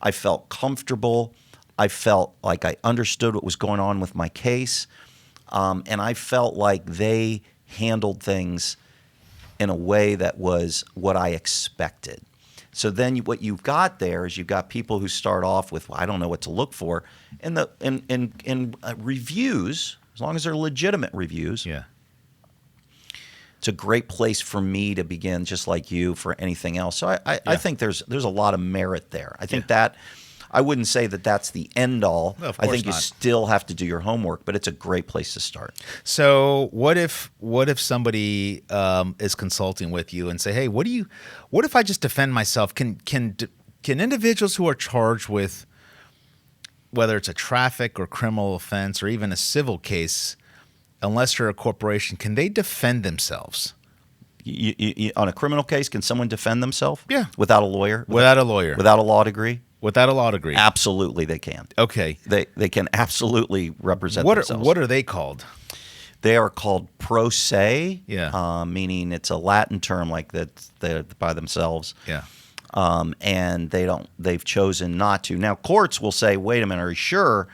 I felt comfortable. I felt like I understood what was going on with my case. And I felt like they handled things in a way that was what I expected. So then what you've got there is you've got people who start off with, well, I don't know what to look for. And reviews, as long as they're legitimate reviews, Yeah. it's a great place for me to begin, just like you, for anything else. So I think there's a lot of merit there. I think that I wouldn't say that that's the end all. No, of I course think you not. still have to do your homework, but it's a great place to start. So what if somebody is consulting with you and say, hey, what if I just defend myself? Can individuals who are charged with, whether it's a traffic or criminal offense or even a civil case, unless you're a corporation, can they defend themselves? On a criminal case, can someone defend themselves? Yeah. Without a lawyer? Without a lawyer. Without a law degree? Without a law degree. Absolutely, they can. Okay. They can absolutely represent themselves. What are they called? They are called pro se, Yeah. meaning it's a Latin term like that they're by themselves. Yeah. And they've chosen not to. Now, courts will say, wait a minute, are you sure?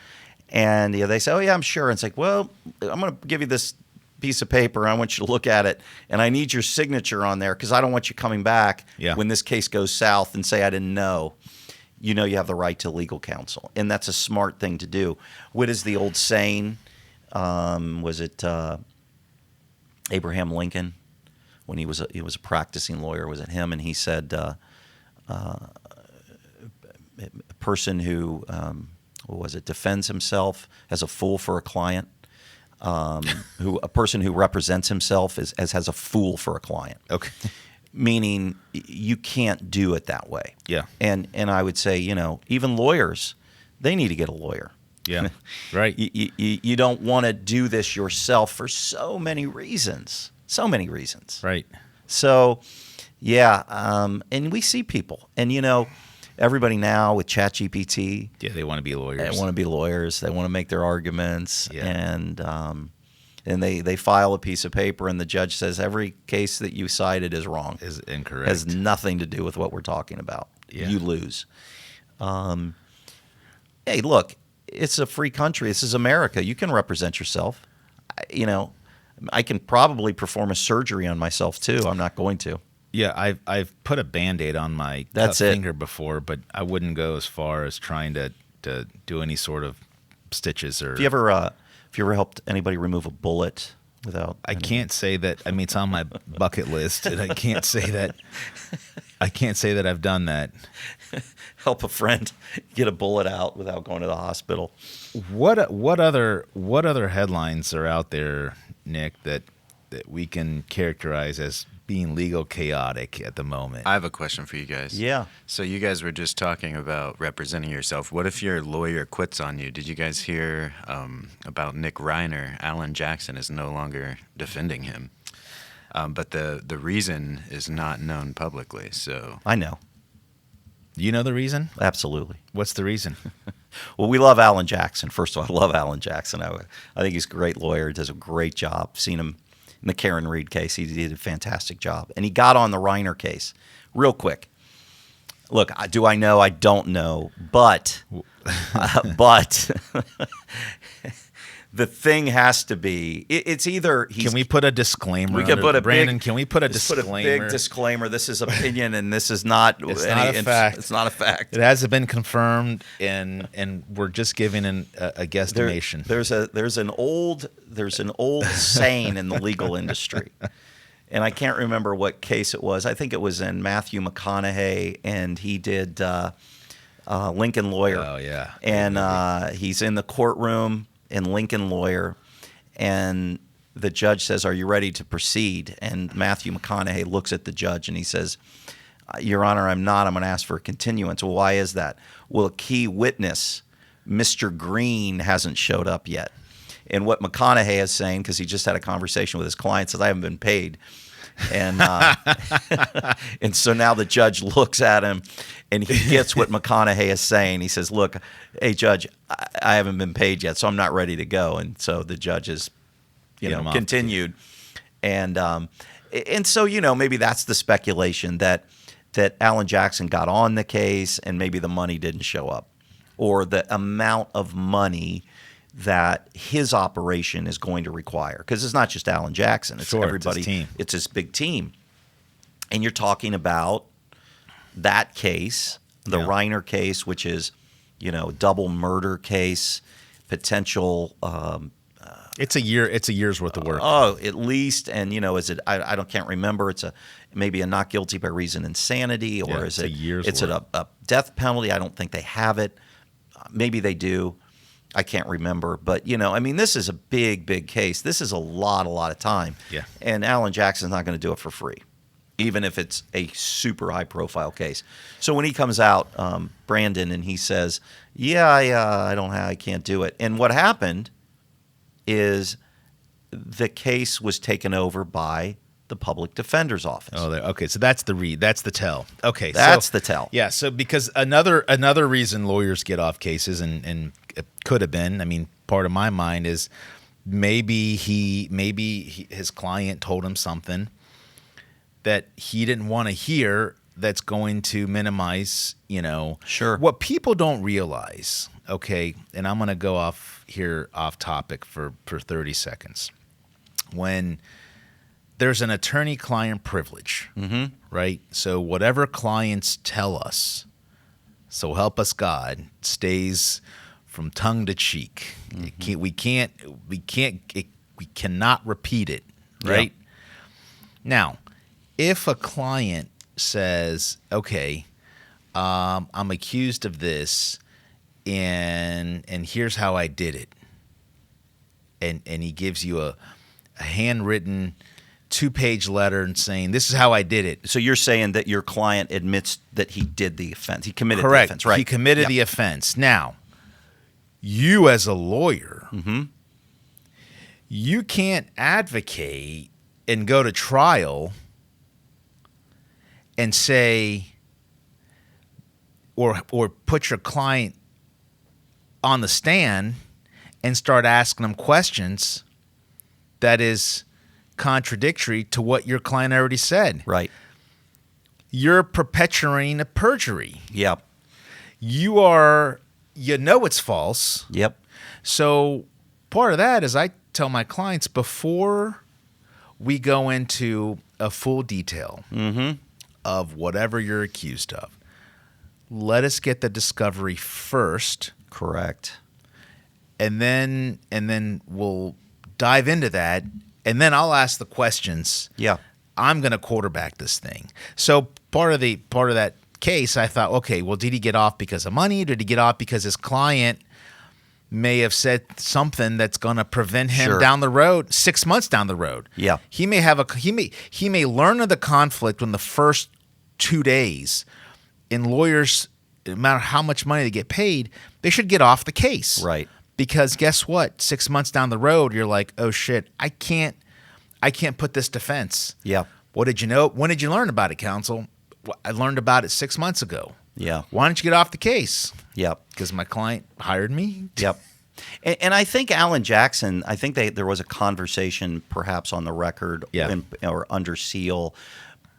And they say, oh, yeah, I'm sure. And it's like, well, I'm going to give you this piece of paper. I want you to look at it, and I need your signature on there because I don't want you coming back Yeah. when this case goes south and say I didn't know. you know you have the right to legal counsel, and that's a smart thing to do. What is the old saying? Was it Abraham Lincoln when he was a practicing lawyer? Was it him? And he said, a person who defends himself as a fool for a client. A person who represents himself has a fool for a client. Okay. Meaning you can't do it that way. Yeah. And I would say, even lawyers, they need to get a lawyer. Yeah. Right. You don't want to do this yourself for so many reasons. So many reasons. Right. So, yeah. And we see people. And, everybody now with ChatGPT. Yeah, they want to be lawyers. They want to be lawyers. They want to make their arguments. Yeah. And they file a piece of paper, and the judge says every case that you cited is wrong. Is incorrect. Has nothing to do with what we're talking about. Yeah. You lose. Hey, look, it's a free country. This is America. You can represent yourself. I can probably perform a surgery on myself too. I'm not going to. Yeah, I've put a Band-Aid on my cut finger before, but I wouldn't go as far as trying to do any sort of stitches or. Have you ever helped anybody remove a bullet without? I can't say that. I mean, it's on my bucket list, and I can't say that. I can't say that I've done that. Help a friend get a bullet out without going to the hospital. What other headlines are out there, Nick, that we can characterize as being legal chaotic at the moment? I have a question for you guys. Yeah. So you guys were just talking about representing yourself. What if your lawyer quits on you? Did you guys hear about Nick Reiner? Alan Jackson is no longer defending him. But the reason is not known publicly. So I know. You know the reason? Absolutely. What's the reason? Well, we love Alan Jackson. First of all, I love Alan Jackson. I think he's a great lawyer. Does a great job. Seen him in the Karen Reed case. He did a fantastic job. And he got on the Reiner case real quick. Look, do I know? I don't know. But the thing has to be, it's either Can we put a disclaimer? We can put a Brandon, big, can we put a just disclaimer? Put a big disclaimer. This is opinion, and this is not. It's not a fact. It's not a fact. It hasn't been confirmed, and we're just giving a guesstimation. There's an old saying in the legal industry, and I can't remember what case it was. I think it was in Matthew McConaughey, and he did Lincoln Lawyer. Oh yeah, and he's in the courtroom in Lincoln Lawyer, and the judge says, "Are you ready to proceed?" And Matthew McConaughey looks at the judge and he says, "Your Honor, I'm not. I'm going to ask for a continuance." Well, why is that? Well, a key witness, Mr. Green, hasn't showed up yet. And what McConaughey is saying, because he just had a conversation with his client, says, "I haven't been paid." And and so now the judge looks at him, and he gets what McConaughey is saying. He says, "Look, hey judge, I haven't been paid yet, so I'm not ready to go." And so the judge is, continued, and so maybe that's the speculation that Alan Jackson got on the case, and maybe the money didn't show up, or the amount of money that his operation is going to require, because it's not just Alan Jackson; it's everybody. It's his team. It's this big team, and you're talking about that case, the Reiner case, which is, double murder case, potential. It's a year. It's a year's worth of work. Oh, at least, and is it? I can't remember. It's maybe a not guilty by reason of insanity, or is it's it? a year's It's worth. a death penalty. I don't think they have it. Maybe they do. I can't remember, but this is a big case. This is a lot of time. Yeah. And Alan Jackson's not going to do it for free, even if it's a super high profile case. So when he comes out, Brandon, and he says, I can't do it. And what happened is the case was taken over by the public defender's office. Oh, okay. So that's the read. That's the tell. Okay, That's the tell. Yeah. So because another reason lawyers get off cases, and it could have been. I mean, part of my mind is maybe his client told him something that he didn't want to hear. That's going to minimize, Sure. What people don't realize. Okay, and I'm going to go off topic for 30 seconds. When there's an attorney-client privilege, right? So whatever clients tell us, so help us God, stays from tongue to cheek. We cannot repeat it, right? Now, if a client says, okay, I'm accused of this, and here's how I did it, and he gives you a handwritten 2-page letter and saying, this is how I did it. So you're saying that your client admits that he did the offense. He committed Correct. the offense, right? He committed the offense. Now, you as a lawyer, you can't advocate and go to trial and say, or put your client on the stand and start asking them questions that is contradictory to what your client already said. Right. You're perpetuating a perjury. Yep. You know it's false. Yep. So part of that is I tell my clients before we go into a full detail of whatever you're accused of, let us get the discovery first. Correct. And then we'll dive into that, and then I'll ask the questions. Yeah. I'm going to quarterback this thing. So part of that case, I thought, okay, well, did he get off because of money? Did he get off because his client may have said something that's going to prevent him down the road, 6 months down the road? Yeah. He may learn of the conflict in the first 2 days. And lawyers, no matter how much money they get paid, they should get off the case. Right. Because guess what? 6 months down the road, you're like, oh shit, I can't put this defense. Yeah. What did you know? When did you learn about it, counsel? Well, I learned about it 6 months ago. Yeah. Why don't you get off the case? Yep. Because my client hired me. Yep. And I think Alan Jackson, there was a conversation perhaps on the record or under seal.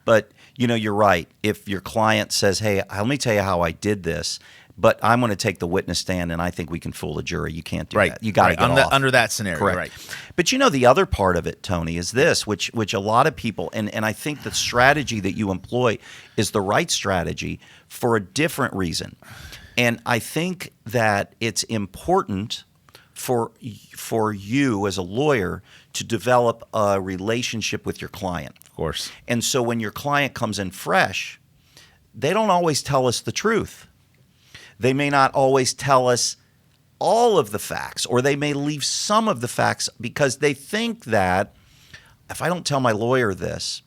But, you're right. If your client says, hey, let me tell you how I did this, but I'm going to take the witness stand and I think we can fool a jury. You can't do that. You got to get off. Under that scenario. Correct. Right. But the other part of it, Tony, is this, which a lot of people, and I think the strategy that you employ is the right strategy for a different reason. And I think that it's important for you as a lawyer to develop a relationship with your client. Of course. And so when your client comes in fresh, they don't always tell us the truth. They may not always tell us all of the facts, or they may leave some of the facts because they think that if I don't tell my lawyer this,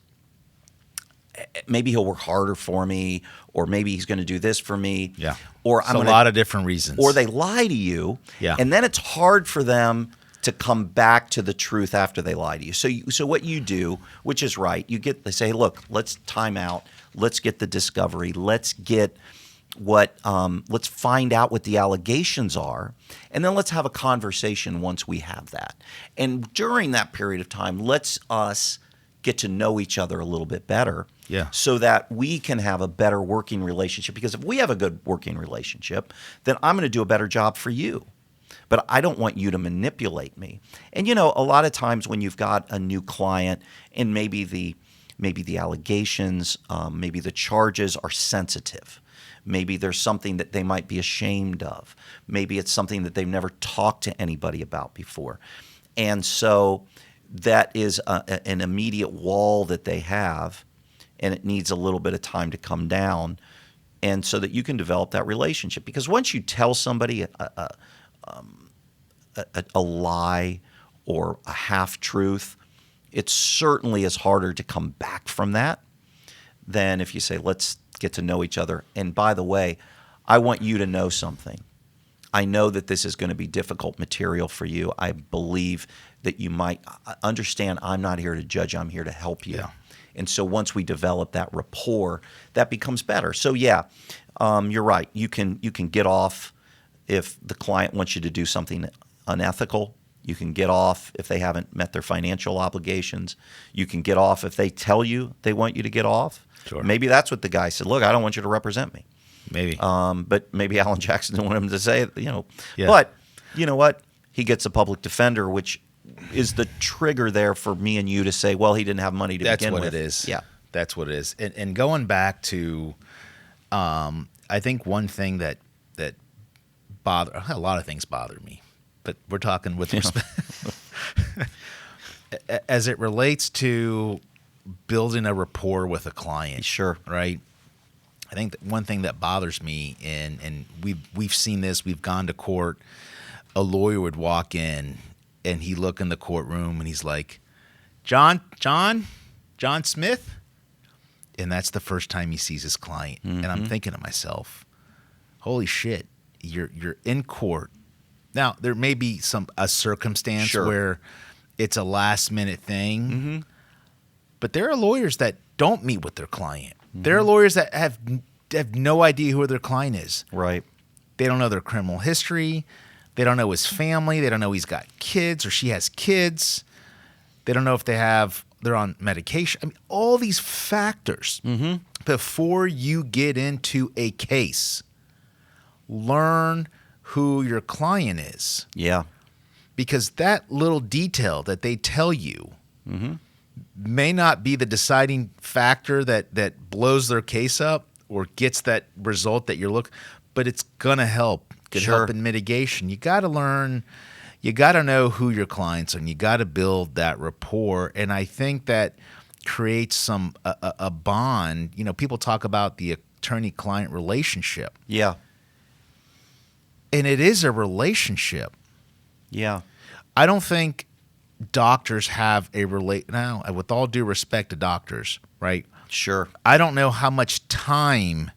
maybe he'll work harder for me, or maybe he's going to do this for me. Yeah. Or a lot of different reasons. Or they lie to you. Yeah. And then it's hard for them to come back to the truth after they lie to you. So what you do, which is right, they say, look, let's time out. Let's get the discovery. Let's get let's find out what the allegations are, and then let's have a conversation once we have that. And during that period of time, let's us get to know each other a little bit better, so that we can have a better working relationship. Because if we have a good working relationship, then I'm going to do a better job for you. But I don't want you to manipulate me. And a lot of times when you've got a new client and maybe the allegations, maybe the charges are sensitive. Maybe there's something that they might be ashamed of. Maybe it's something that they've never talked to anybody about before. And so that is an immediate wall that they have, and it needs a little bit of time to come down, and so that you can develop that relationship. Because once you tell somebody a lie or a half-truth, it certainly is harder to come back from that than if you say, let's get to know each other. And by the way, I want you to know something. I know that this is going to be difficult material for you. I believe that you might understand I'm not here to judge. I'm here to help you. Yeah. And so once we develop that rapport, that becomes better. So you're right. You can get off if the client wants you to do something unethical. You can get off if they haven't met their financial obligations. You can get off if they tell you they want you to get off. Sure. Maybe that's what the guy said. Look, I don't want you to represent me. Maybe. But maybe Alan Jackson didn't want him to say it, Yeah. But you know what? He gets a public defender, which is the trigger there for me and you to say, well, he didn't have money to begin with. That's what it is. Yeah. That's what it is. And going back to, I I think one thing that a lot of things bother me, but we're talking with respect as it relates to building a rapport with a client. Sure. Right. I think that one thing that bothers me, and we've seen this, we've gone to court. A lawyer would walk in, and he'd look in the courtroom, and he's like, John Smith, and that's the first time he sees his client. And I'm thinking to myself, holy shit, you're in court. Now there may be a circumstance Sure. where it's a last minute thing, but there are lawyers that don't meet with their client. There are lawyers that have no idea who their client is. Right. They don't know their criminal history. They don't know his family. They don't know he's got kids or she has kids. They don't know if they're on medication. I mean, all these factors. Before you get into a case, learn who your client is. Yeah. Because that little detail that they tell you may not be the deciding factor that blows their case up or gets that result that you're looking, but it's going to help. Could Sure. help in mitigation. You got to learn, you got to know who your clients are, and you got to build that rapport. And I think that creates a bond. You know, people talk about the attorney-client relationship, Yeah. and it is a relationship. Yeah. I don't think doctors have now, with all due respect to doctors, right? Sure. I don't know how much time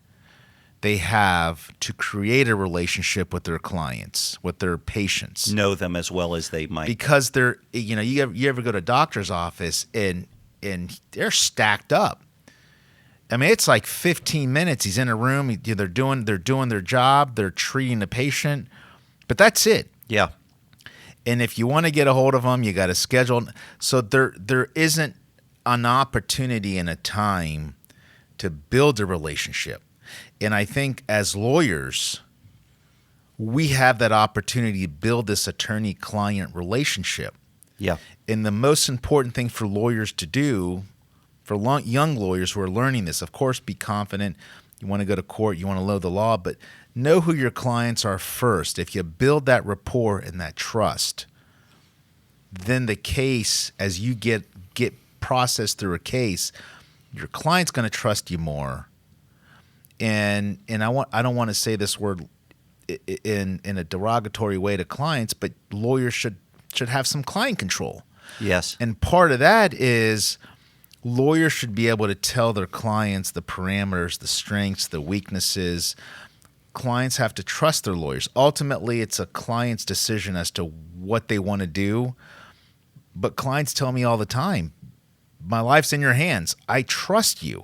they have to create a relationship with their clients, with their patients. Know them as well as they might. Because they're, you ever go to a doctor's office and they're stacked up. I mean, it's like 15 minutes. He's in a room. They're doing their job. They're treating the patient, but that's it. Yeah. And if you want to get a hold of them, you got to schedule. So there isn't an opportunity and a time to build a relationship. And I think as lawyers, we have that opportunity to build this attorney-client relationship. Yeah. And the most important thing for lawyers to do, for young lawyers who are learning this, of course, be confident. You want to go to court, you want to know the law, but know who your clients are first. If you build that rapport and that trust, then the case, as you get processed through a case, your client's going to trust you more. And I don't want to say this word in a derogatory way to clients, but lawyers should have some client control. Yes. And part of that is lawyers should be able to tell their clients the parameters, the strengths, the weaknesses. Clients have to trust their lawyers. Ultimately, it's a client's decision as to what they want to do. But clients tell me all the time, my life's in your hands. I trust you.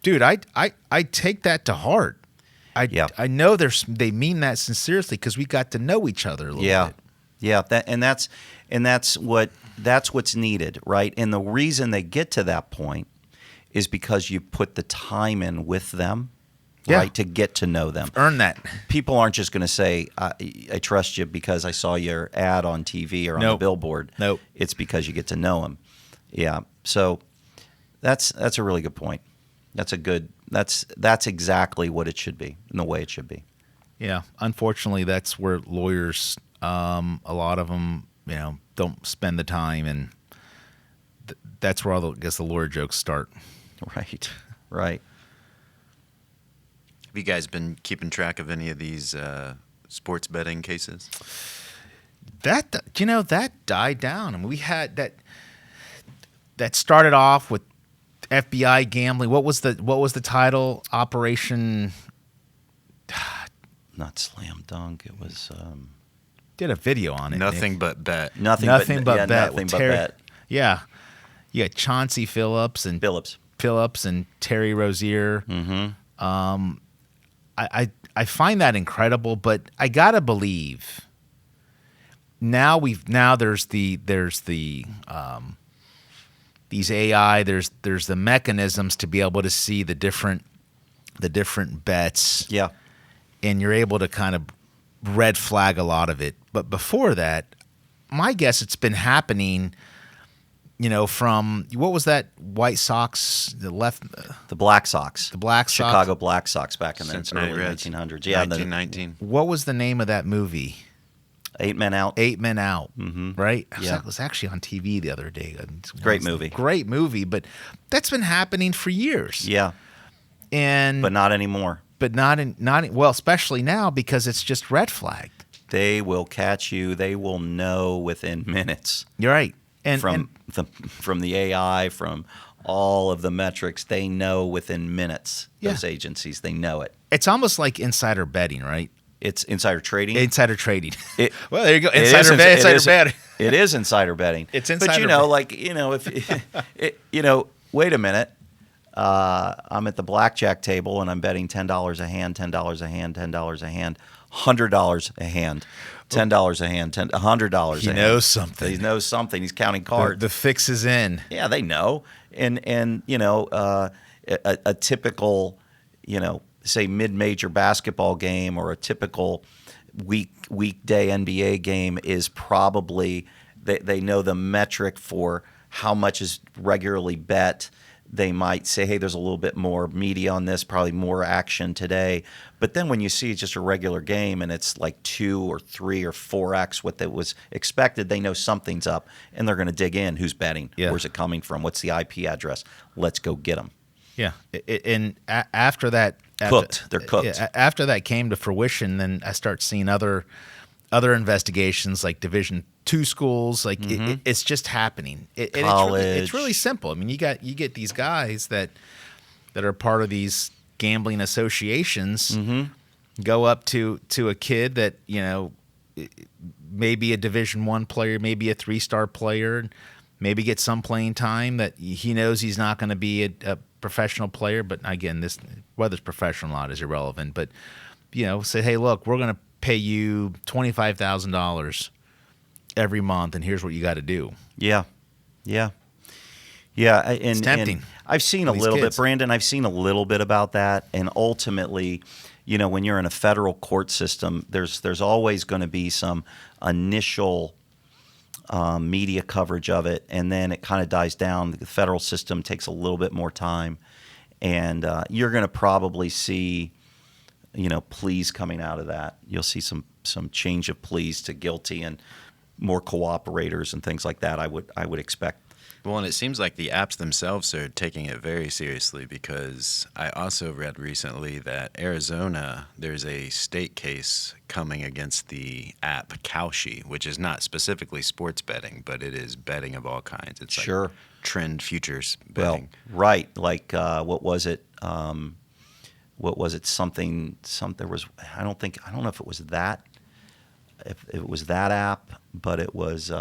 Dude, I take that to heart. I know they mean that sincerely because we got to know each other a little bit. Yeah, that's what's needed, right? And the reason they get to that point is because you put the time in with them, right, to get to know them. Earn that. People aren't just going to say, I trust you because I saw your ad on TV or on the billboard. Nope. It's because you get to know them. Yeah. So that's a really good point. That's exactly what it should be and the way it should be. Yeah. Unfortunately, that's where lawyers, a lot of them, don't spend the time, and that's where I guess the lawyer jokes start. Right. Right. Have you guys been keeping track of any of these sports betting cases? That died down. I mean, we had that started off with FBI gambling. What was the title? Operation. Not Slam Dunk. It was. Did a video on it. Nothing Nick. but bet. Nothing but bet. Nothing but bet. Yeah, you got Chauncey Phillips and Terry Rozier. Mm-hmm. I find that incredible, but I gotta believe now there's the these AI, there's the mechanisms to be able to see the different bets. Yeah. And you're able to kind of red flag a lot of it. But before that, my guess it's been happening from what was that White Sox, the Black Sox. The Black Sox. Chicago Black Sox back in the Cincinnati early Reds. 1900s. Yeah, 1919. What was the name of that movie? 8 Men Out. 8 Men Out, right? Yeah. It was actually on TV the other day. Great movie. Great movie, but that's been happening for years. Yeah, And but not anymore. well, especially now because it's just red flagged. They will catch you. They will know within minutes. You're right. And From the AI, from all of the metrics, they know within minutes. Those agencies, they know it. it's almost like insider betting, right? It's insider trading. Insider trading. It- well, there you go. It is Insider ins- betting. It is insider betting. It's But insider if wait a minute. I'm at the blackjack table and I'm betting $10 a hand, $10 a hand, $10 a hand, $100 a hand, $10 a hand, $100 a He hand. knows something. He knows something. He's counting cards. The fix is in. Yeah, they know. And a typical, say mid-major basketball game or a typical weekday NBA game is probably they know the metric for how much is regularly bet. They might say, hey, there's a little bit more media on this, probably more action today. But then when you see just a regular game and it's like 2 or 3 or 4x what that was expected, they know something's up and they're going to dig in. Who's betting? Yeah. Where's it coming from? What's the IP address? Let's go get them. Yeah. After that, Cooked. They're cooked. After that came to fruition, then I start seeing other investigations like Division II schools. Like it's just happening. College. It's really simple. I mean, you get these guys that are part of these gambling associations go up to a kid that maybe a Division I player, maybe a 3-star player, maybe get some playing time that he knows he's not going to be a professional player. But again, this whether it's professional or not is irrelevant. But say, hey, look, we're going to pay you $25,000 every month, and here's what you got to do. Yeah. And, It's tempting. And I've seen a these little kids. bit, Brandon. I've seen a little bit about that, and ultimately, when you're in a federal court system, there's always going to be some initial media coverage of it, and then it kind of dies down. The federal system takes a little bit more time, and you're going to probably see, pleas coming out of that. You'll see some change of pleas to guilty and more cooperators and things like that. I would expect. Well, and it seems like the apps themselves are taking it very seriously because I also read recently that Arizona, there's a state case coming against the app Kalshi, which is not specifically sports betting, but it is betting of all kinds. It's Sure. like trend futures Well, betting. right. Like what was it? What was it? Something. There was. I don't know if it was that. If it was that app, but it was.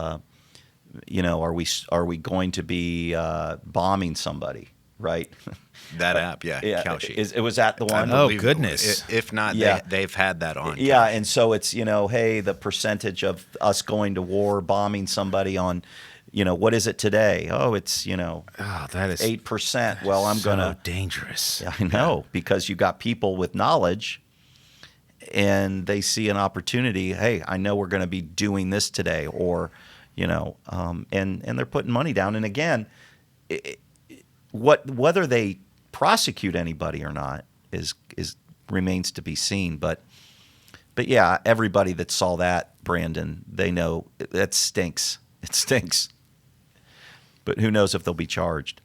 Are we going to be bombing somebody? Right. That app, yeah, Yeah. Kalshi. It was that the one. Oh, Believe it. goodness. If not, Yeah. they've had that on. Yeah, Kalshi. and so it's hey, the percentage of us going to war, bombing somebody on, what is it today? Oh, it's Oh, that is 8%. Well, I'm so gonna. dangerous. I know, because you got people with knowledge and they see an opportunity. Hey, I know we're going to be doing this today, or, and they're putting money down. And again, whether they prosecute anybody or not is remains to be seen. But yeah, everybody that saw that, Brandon, they know that stinks. It stinks. But who knows if they'll be charged.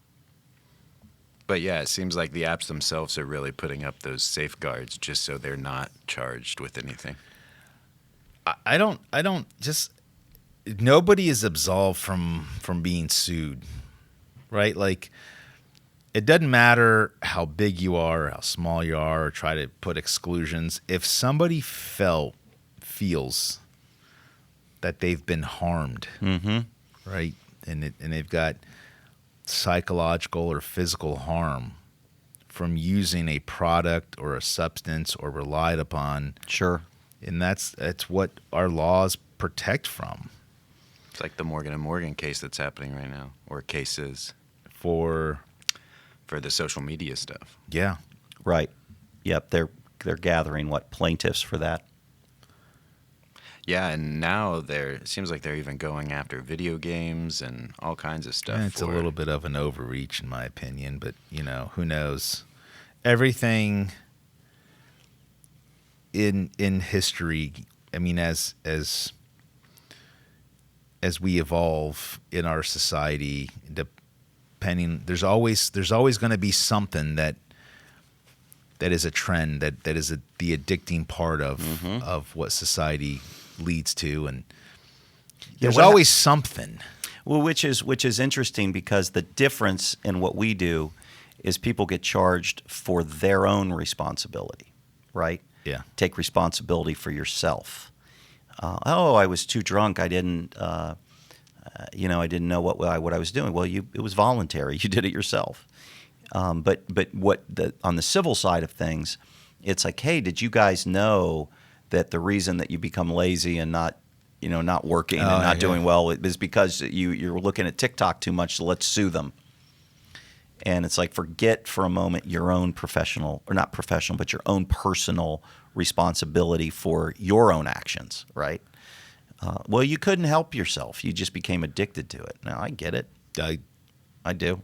But yeah, it seems like the apps themselves are really putting up those safeguards just so they're not charged with anything. I don't just nobody is absolved from being sued, right? Like it doesn't matter how big you are, or how small you are, or try to put exclusions. If somebody feels that they've been harmed, right, and they've got psychological or physical harm from using a product or a substance or relied upon, Sure. and that's what our laws protect from. It's like the Morgan & Morgan case that's happening right now, or cases For the social media stuff. yeah, Right. Yep. They're gathering plaintiffs for that. Yeah, and now it seems like they're even going after video games and all kinds of stuff. It's a little bit of an overreach, in my opinion, but who knows? Everything in history. I mean, as we evolve in our society, there's always going to be something that is a trend that is the addicting part of what society leads to, and there's always something. Well, which is interesting because the difference in what we do is people get charged for their own responsibility, right? Yeah. Take responsibility for yourself. I was too drunk. I didn't, I didn't know what I was doing. Well, it was voluntary. You did it yourself. But on the civil side of things, it's like, hey, did you guys know that the reason that you become lazy and not working and not doing well is because you're looking at TikTok too much, so let's sue them. And it's like, forget for a moment your own but your own personal responsibility for your own actions, right? Well, you couldn't help yourself. You just became addicted to it. Now, I get it. I do.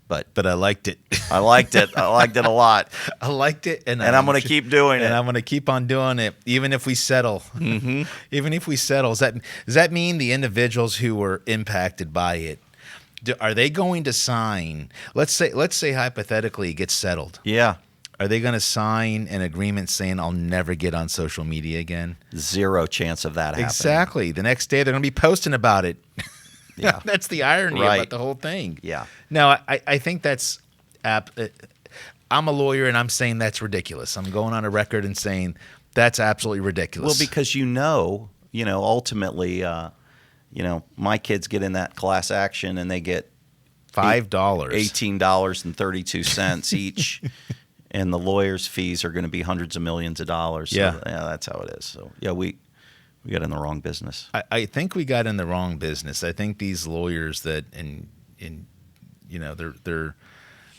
But I liked it. I liked it. I liked it a lot. I liked it, and I'm going to keep doing it. And I'm going to keep on doing it, even if we settle. Mm-hmm. Even if we settle, does that mean the individuals who were impacted by it, are they going to sign? Let's say hypothetically it gets settled. Yeah. Are they going to sign an agreement saying I'll never get on social media again? Zero chance of that happening. Exactly. The next day they're going to be posting about it. Yeah. That's the irony about the whole thing. Yeah. No, I think that's I'm a lawyer and I'm saying that's ridiculous. I'm going on a record and saying that's absolutely ridiculous. Well, because ultimately, my kids get in that class action and they get $5, $18.32 each, and the lawyers' fees are going to be hundreds of millions of dollars. So, yeah, that's how it is. So we got in the wrong business. I think we got in the wrong business. I think these lawyers they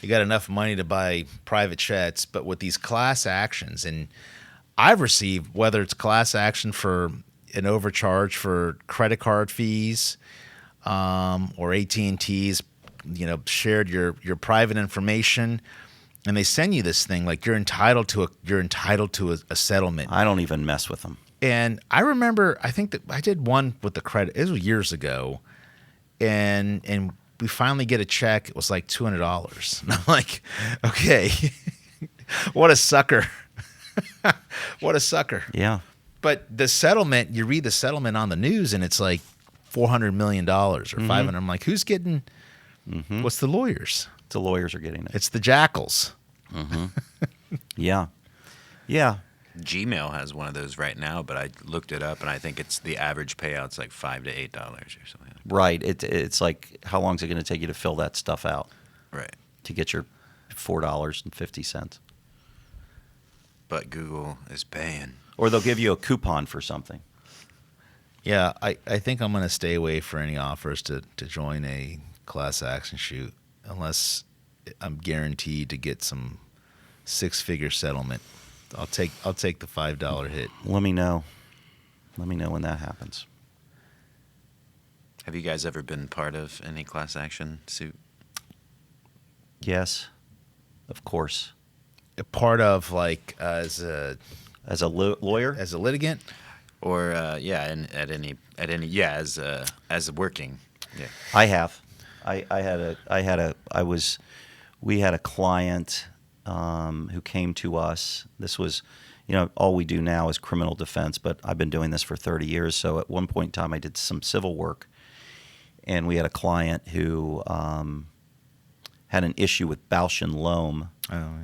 got enough money to buy private jets, but with these class actions, and I've received, whether it's class action for an overcharge for credit card fees, or AT&T's, shared your private information, and they send you this thing like you're entitled to a settlement. I don't even mess with them. And I remember, I think that I did one with the credit. It was years ago, and we finally get a check. It was like $200. And I'm like, okay, what a sucker. What a sucker. Yeah. But the settlement, you read the settlement on the news, and it's like $400 million or $500. I'm like, who's getting? What's the lawyers? The lawyers are getting it. It's the jackals. Yeah. Yeah. Gmail has one of those right now, but I looked it up, and I think it's the average payout's like $5 to $8 or something like that. Right. It's like, how long is it going to take you to fill that stuff out? Right. To get your $4.50. But Google is paying. Or they'll give you a coupon for something. Yeah, I think I'm going to stay away for any offers to join a class action shoot unless I'm guaranteed to get some six-figure settlement. I'll take the $5 hit. Let me know. Let me know when that happens. Have you guys ever been part of any class action suit? Yes, of course. A part of, like, as a lawyer, as a litigant, or as working. Yeah. I have. We had a client who came to us. This was, all we do now is criminal defense, but I've been doing this for 30 years. So at one point in time, I did some civil work, and we had a client who had an issue with Bausch and Lomb. Oh yeah.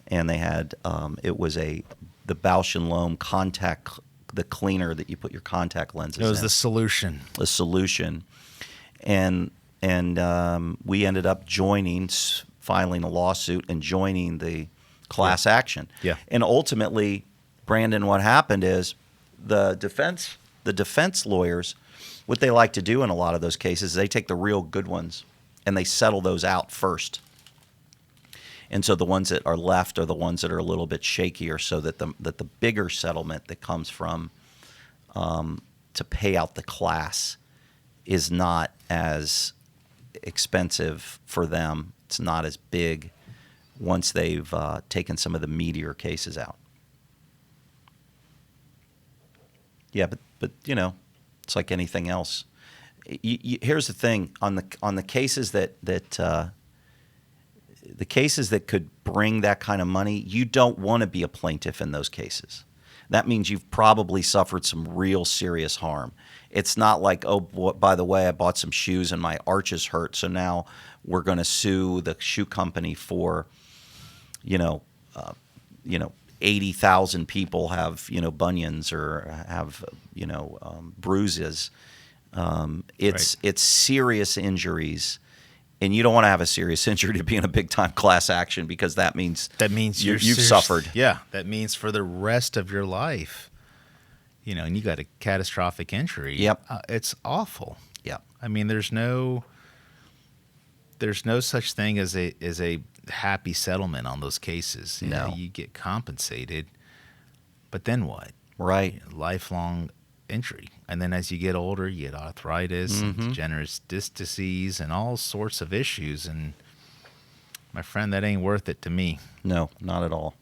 And they had the Bausch and Lomb the cleaner that you put your contact lenses in. It was the solution. The solution, and we ended up filing a lawsuit and joining the class action. Yeah. And ultimately, Brandon, what happened is the defense lawyers, what they like to do in a lot of those cases, they take the real good ones and they settle those out first. And so the ones that are left are the ones that are a little bit shakier, so that the bigger settlement that comes from to pay out the class is not as expensive for them. It's not as big once they've taken some of the meatier cases out. Yeah, but you know, it's like anything else. Here's the thing on the cases that the cases that could bring that kind of money, you don't want to be a plaintiff in those cases. That means you've probably suffered some real serious harm. It's not like, oh, by the way, I bought some shoes and my arches hurt, so now we're going to sue the shoe company for, 80,000 people have, bunions or have, bruises. It's serious injuries. And you don't want to have a serious injury to be in a big time class action because that means you've suffered. Yeah, that means for the rest of your life, and you got a catastrophic injury. Yep, it's awful. Yep. I mean, there's no such thing as a happy settlement on those cases. No, you get compensated, but then what? Right, lifelong injury. And then as you get older, you get arthritis and degenerative disc disease and all sorts of issues. And my friend, that ain't worth it to me. No, not at all.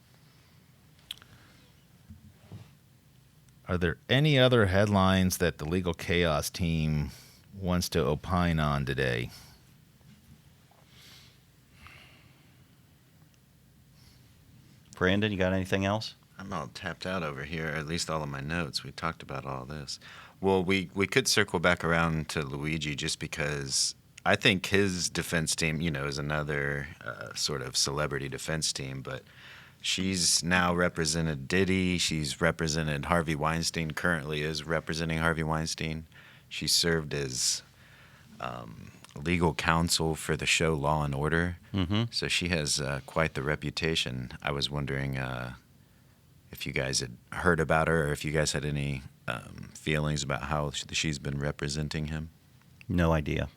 Are there any other headlines that the Legal Chaos team wants to opine on today? Brandon, you got anything else? I'm all tapped out over here, at least all of my notes. We talked about all this. Well, we could circle back around to Luigi just because I think his defense team, is another sort of celebrity defense team, but she's now represented Diddy. She's represented Harvey Weinstein, currently is representing Harvey Weinstein. She served as legal counsel for the show Law and Order. Mm-hmm. So she has quite the reputation. I was wondering if you guys had heard about her or if you guys had any feelings about how she's been representing him. No idea.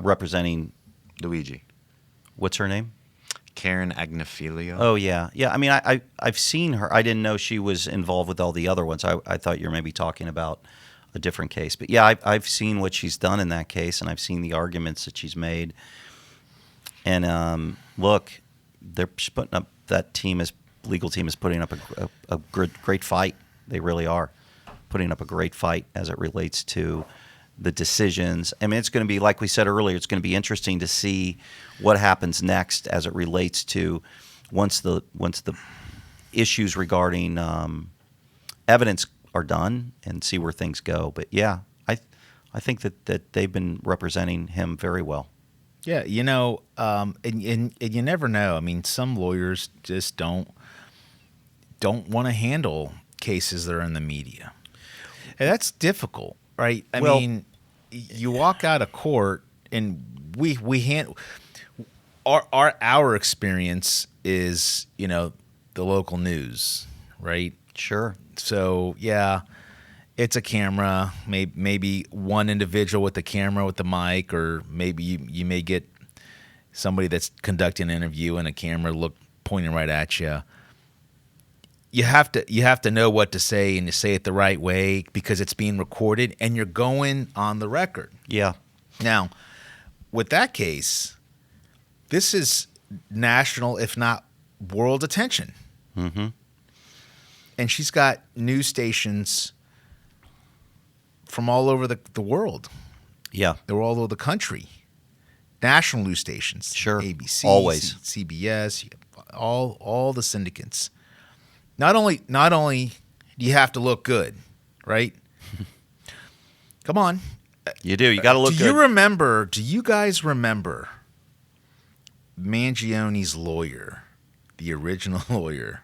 Representing Luigi. What's her name? Karen Agnifilio. Oh, yeah. Yeah, I mean, I've seen her. I didn't know she was involved with all the other ones. I thought you were maybe talking about a different case. But, yeah, I've seen what she's done in that case, and I've seen the arguments that she's made. And, look, they're putting up that legal team is putting up a great fight. They really are putting up a great fight as it relates to the decisions. I mean, it's going to be, like we said earlier, it's going to be interesting to see what happens next as it relates to once the issues regarding evidence are done and see where things go. But yeah, I think that they've been representing him very well. Yeah, and you never know. I mean, some lawyers just don't want to handle cases that are in the media. And that's difficult, right? I mean, you walk out of court and our experience is, the local news, right? Sure. So, yeah, it's a camera, maybe one individual with the camera with the mic, or maybe you may get somebody that's conducting an interview and a camera pointing right at you. You have to know what to say and to say it the right way because it's being recorded and you're going on the record. Yeah. Now, with that case, this is national, if not world attention. Mm-hmm. And she's got news stations from all over the world. Yeah. They're all over the country. National news stations. Sure. ABC, Always. CBS, all the syndicates. Not only do you have to look good, right? Come on. You do. You got to look good. Do you guys remember Mangione's lawyer, the original lawyer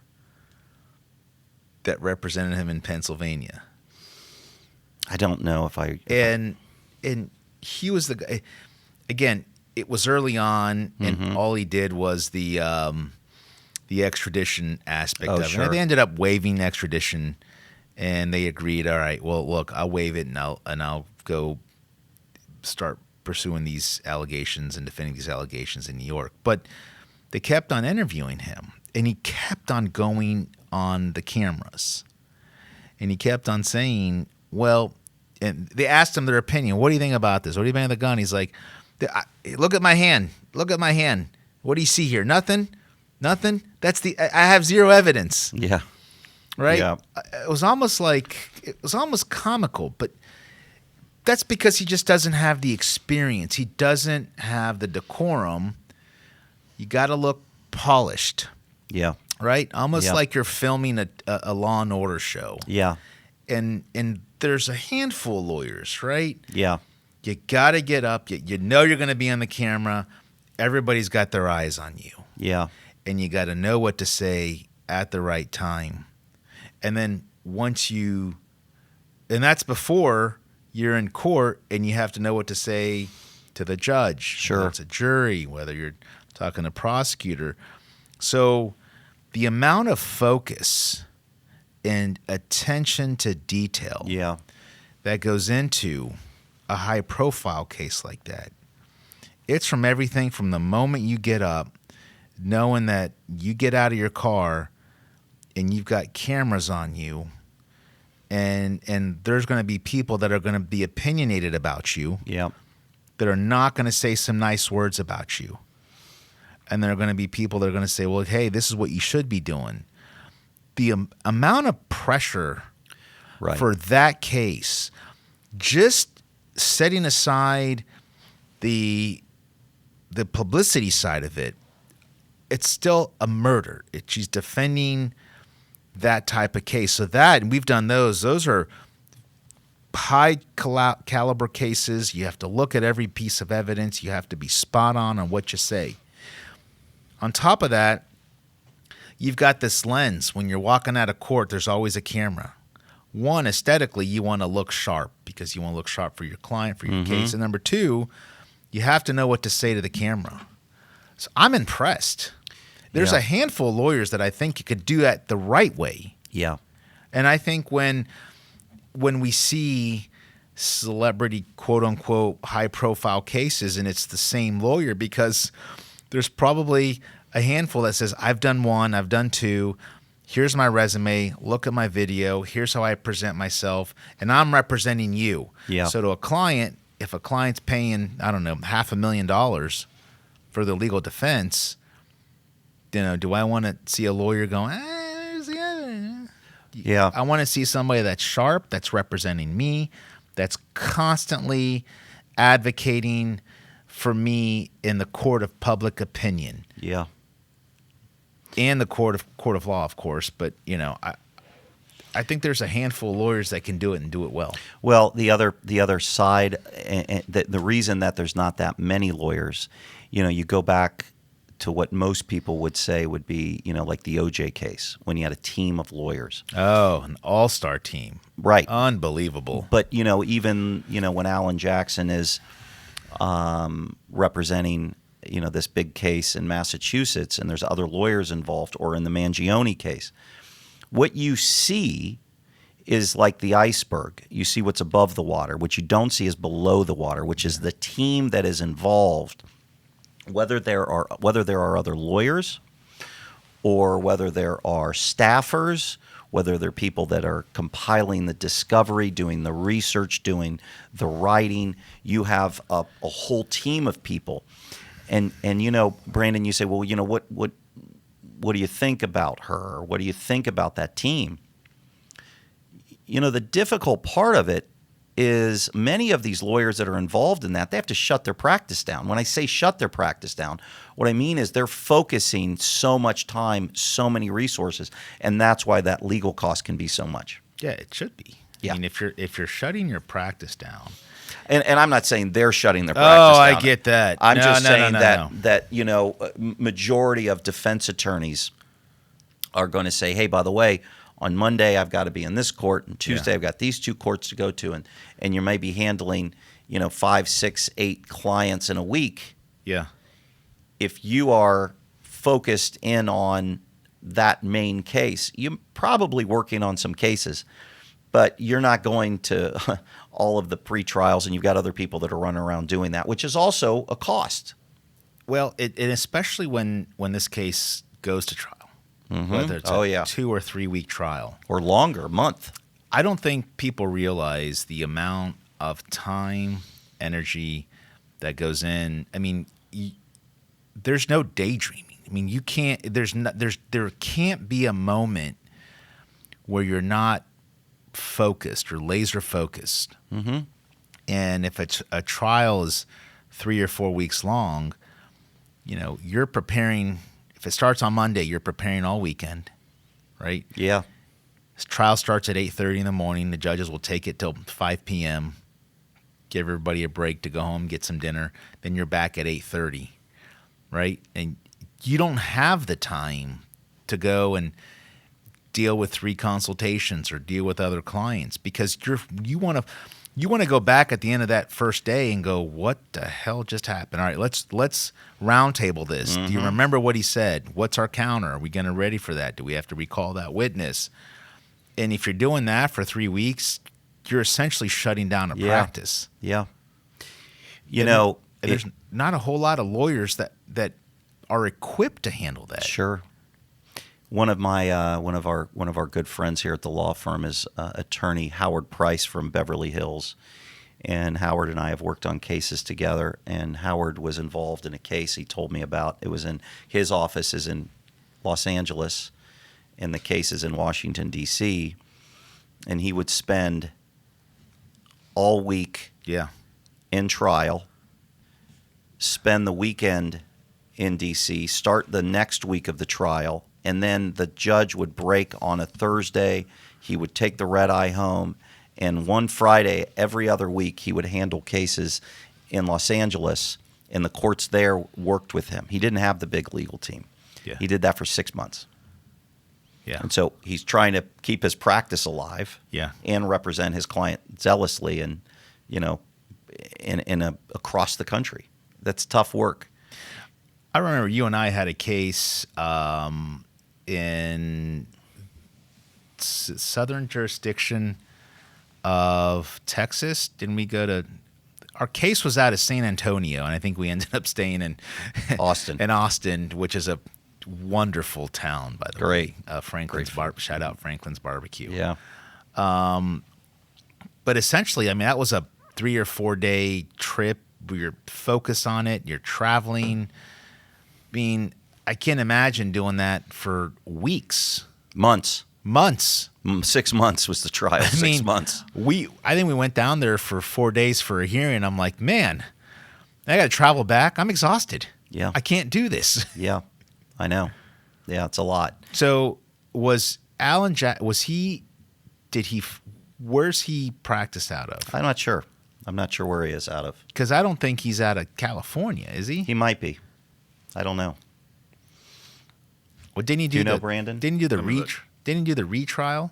that represented him in Pennsylvania? I don't know if I... And he was the guy... Again, it was early on, and all he did was the extradition aspect of it. Sure. And they ended up waiving extradition, and they agreed, all right, well, look, I'll waive it, and I'll go start pursuing these allegations and defending these allegations in New York. But they kept on interviewing him, and he kept on going on the cameras. And he kept on saying, well, and they asked him their opinion. What do you think about this? What do you think of the gun? He's like, look at my hand. Look at my hand. What do you see here? Nothing? Nothing? I have zero evidence. Yeah. Right? Yeah. It was almost comical, but that's because he just doesn't have the experience. He doesn't have the decorum. You got to look polished. Yeah. Right? Almost Yeah. like you're filming a Law and Order show. Yeah. And there's a handful of lawyers, right? Yeah. You got to get up. You know you're going to be on the camera. Everybody's got their eyes on you. Yeah. And you got to know what to say at the right time. And then and that's before you're in court and you have to know what to say to the judge. Sure. Whether it's a jury, whether you're talking to a prosecutor. So the amount of focus and attention to detail Yeah. that goes into a high-profile case like that, it's from everything from the moment you get up, knowing that you get out of your car and you've got cameras on you, and there's going to be people that are going to be opinionated about you, Yeah. that are not going to say some nice words about you. And there are going to be people that are going to say, well, hey, this is what you should be doing. The amount of pressure Right. for that case, just setting aside the publicity side of it, it's still a murder. She's defending that type of case. So that, and we've done those. Those are high caliber cases. You have to look at every piece of evidence. You have to be spot on what you say. On top of that, you've got this lens. When you're walking out of court, there's always a camera. One, aesthetically, you want to look sharp because you want to look sharp for your client, for your case. And number two, you have to know what to say to the camera. So I'm impressed. There's Yeah. a handful of lawyers that I think you could do that the right way. Yeah. And I think when we see celebrity, quote unquote, high profile cases and it's the same lawyer, because there's probably a handful that says, I've done one, I've done two, here's my resume, look at my video, here's how I present myself, and I'm representing you. Yeah. So to a client, if a client's paying, I don't know, $500,000 for the legal defense, do I want to see a lawyer going, here's the evidence? Yeah. I want to see somebody that's sharp, that's representing me, that's constantly advocating for me in the court of public opinion Yeah. and the court of law, of course. But I think there's a handful of lawyers that can do it and do it well. Well, the other side, and the reason that there's not that many lawyers, you go back to what most people would say would be, like the OJ case, when you had a team of lawyers. Oh, an all-star team. Right. Unbelievable. But, even, when Alan Jackson is representing, this big case in Massachusetts and there's other lawyers involved, or in the Mangione case, what you see is like the iceberg. You see what's above the water. What you don't see is below the water, which is the team that is involved, whether there are other lawyers or whether there are staffers, whether they're people that are compiling the discovery, doing the research, doing the writing. You have a whole team of people. And Brandon, you say, well, what do you think about her? Or what do you think about that team? The difficult part of it is many of these lawyers that are involved in that, they have to shut their practice down. When I say shut their practice down, what I mean is they're focusing so much time, so many resources, and that's why that legal cost can be so much. Yeah, it should be. Yeah. I mean, if you're shutting your practice down. And I'm not saying they're shutting their practice down. I get that. I'm No, just no, saying no, that no. majority of defense attorneys are going to say, hey, by the way, on Monday I've got to be in this court, and Tuesday I've got these two courts to go to, and you may be handling 5, 6, 8 clients in a week. Yeah. If you are focused in on that main case, you're probably working on some cases, but you're not going to all of the pre-trials, and you've got other people that are running around doing that, which is also a cost. Well, and especially when this case goes to trial, whether it's a 2 or 3 week trial. Or longer, a month. I don't think people realize the amount of time, energy that goes in. I mean, there's no daydreaming. I mean, you can't. There can't be a moment where you're not focused or laser focused. Mm-hmm. And if a trial is 3 or 4 weeks long, you're preparing. If it starts on Monday, you're preparing all weekend, right? Yeah. This trial starts at 8:30 in the morning. The judges will take it till 5 p.m. Give everybody a break to go home, get some dinner. Then you're back at 8:30, right? And you don't have the time to go and deal with 3 consultations or deal with other clients because you want to go back at the end of that first day and go, what the hell just happened? All right, let's round table this. Do you remember what he said? What's our counter? Are we going to ready for that? Do we have to recall that witness? And if you're doing that for 3 weeks, you're essentially shutting down a practice. Yeah. And there's not a whole lot of lawyers that are equipped to handle that. Sure. One of our good friends here at the law firm is attorney Howard Price from Beverly Hills, and Howard and I have worked on cases together. And Howard was involved in a case he told me about. It was in his office is in Los Angeles, and the case is in Washington D.C. And he would spend all week in trial, spend the weekend in D.C., start the next week of the trial. And then the judge would break on a Thursday. He would take the red eye home. And one Friday every other week, he would handle cases in Los Angeles. And the courts there worked with him. He didn't have the big legal team. Yeah. He did that for 6 months. Yeah. And so he's trying to keep his practice alive and represent his client zealously and, across the country. That's tough work. I remember you and I had a case in southern jurisdiction of Texas. Didn't we go to – our case was out of San Antonio, and I think we ended up staying in Austin. in Austin, which is a wonderful town, by the way. Franklin's Shout out Franklin's Barbecue. Yeah. But essentially, I mean, that was a 3 or 4 day trip. You're focused on it. You're traveling. I mean, I can't imagine doing that for weeks. Months. 6 months was the trial. 6 months. I think we went down there for 4 days for a hearing. I'm like, man, I got to travel back. I'm exhausted. Yeah. I can't do this. Yeah, I know. Yeah, it's a lot. So was Alan where's he practice out of? I'm not sure. I'm not sure where he is out of. Because I don't think he's out of California, is he? He might be. I don't know. Well, didn't he do you know Brandon? Didn't he do the retrial?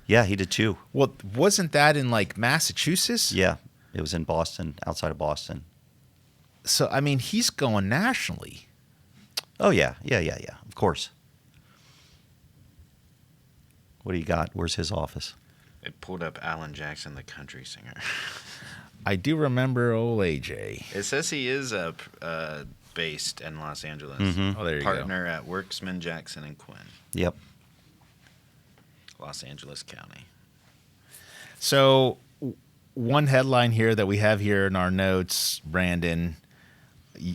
Yeah, he did too. Well, wasn't that in like Massachusetts? Yeah, it was in Boston, outside of Boston. So I mean, he's going nationally. Oh yeah. Of course. What do you got? Where's his office? They pulled up Alan Jackson, the country singer. I do remember old AJ. It says he is based in Los Angeles. Mhm. Oh, there you Partner at Worksman, Jackson, and Quinn. Yep. Los Angeles County. So one headline here that we have here in our notes, Brandon,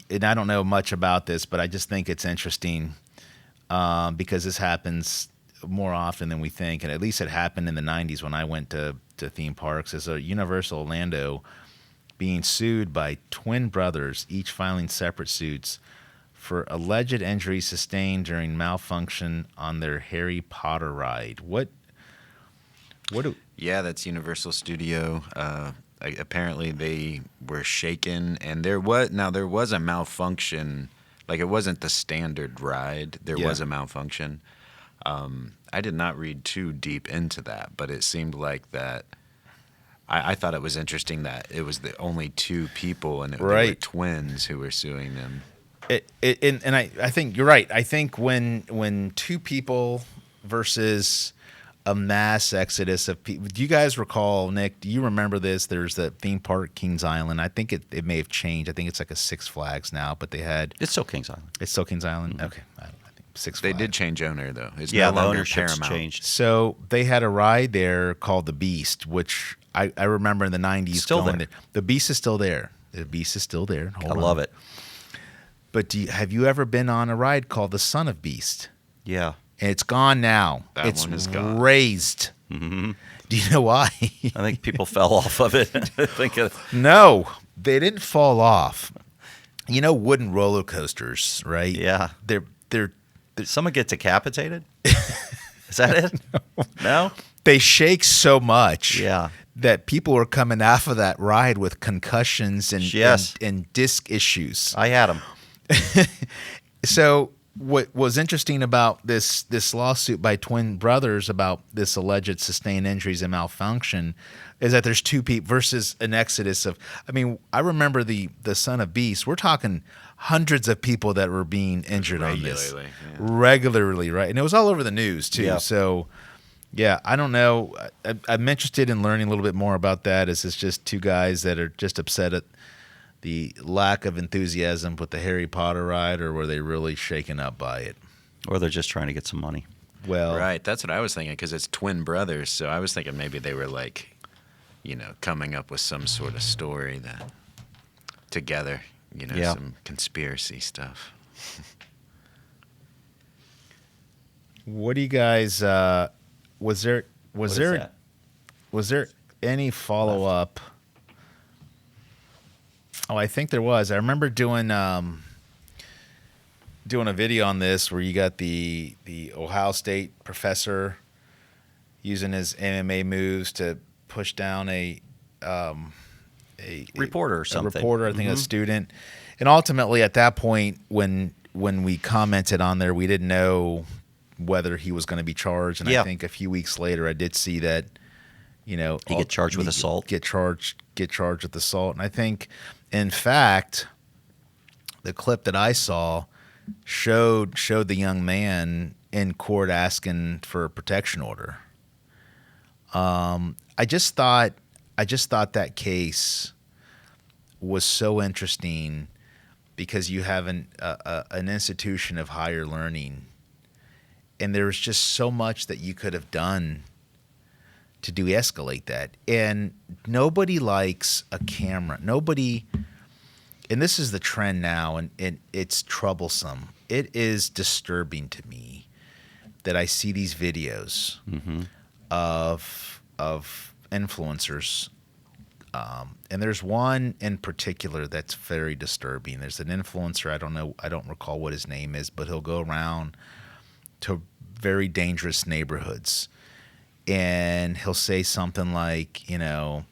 and I don't know much about this, but I just think it's interesting because this happens more often than we think, and at least it happened in the 90s when I went to theme parks, is a Universal Orlando being sued by twin brothers, each filing separate suits for alleged injuries sustained during malfunction on their Harry Potter ride. Yeah, that's Universal Studio. Apparently they were shaken, and there was a malfunction. Like, it wasn't the standard ride. There was a malfunction. I did not read too deep into that, but it seemed like that. I thought it was interesting that it was the only 2 people, and they were twins who were suing them. And I think you're right. I think when 2 people versus a mass exodus of people. Do you guys recall, Nick? Do you remember this? There's the theme park Kings Island. I think it may have changed. I think it's like a Six Flags now, but they had. It's still Kings Island. It's still Kings Island. Mm-hmm. Okay, I think Six They Flags. did change owner though. It's Yeah, no the longer ownership's Paramount. changed. So they had a ride there called the Beast, which I remember in the 90s. Still going there. The Beast is still there. The Beast is still there. I love it. But have you ever been on a ride called the Son of Beast? Yeah. And it's gone now. That it's one is gone. raised. Mm-hmm. Do you know why? I think people fell off of it. I think No, they didn't fall off. You know, wooden roller coasters, right? yeah. They're Did someone get decapitated? Is that it? No? they shake so much. Yeah. That people were coming off of that ride with concussions and Yes. and disc issues. I had them. So what was interesting about this lawsuit by twin brothers about this alleged sustained injuries and malfunction is that there's two people versus an exodus of. I mean, I remember the Son of Beast. We're talking hundreds of people that were being injured on this regularly, right? And it was all over the news too. Yeah. So. Yeah, I don't know. I'm interested in learning a little bit more about that. Is this just two guys that are just upset at the lack of enthusiasm with the Harry Potter ride, or were they really shaken up by it? Or they're just trying to get some money. Well, Right, that's what I was thinking because it's twin brothers. So I was thinking maybe they were like, coming up with some sort of story that together, Yeah. some conspiracy stuff. what do you guys? Was there What is there that? was there any follow up? Oh, I think there was. I remember doing a video on this where you got the Ohio State professor using his MMA moves to push down a Reporter or something. A reporter, I think a Mhm. student. And ultimately at that point when we commented on there, we didn't know whether he was going to be charged. And Yeah. I think a few weeks later I did see that, He get charged with assault. Get charged with assault. And I think, in fact, the clip that I saw showed the young man in court asking for a protection order. I just thought that case was so interesting because you have an institution of higher learning, and there's just so much that you could have done to de-escalate that. And nobody likes a camera. Nobody, and this is the trend now, and it's troublesome. It is disturbing to me that I see these videos of influencers. And there's one in particular that's very disturbing. There's an influencer, I don't recall what his name is, but he'll go around to very dangerous neighborhoods and he'll say something like, are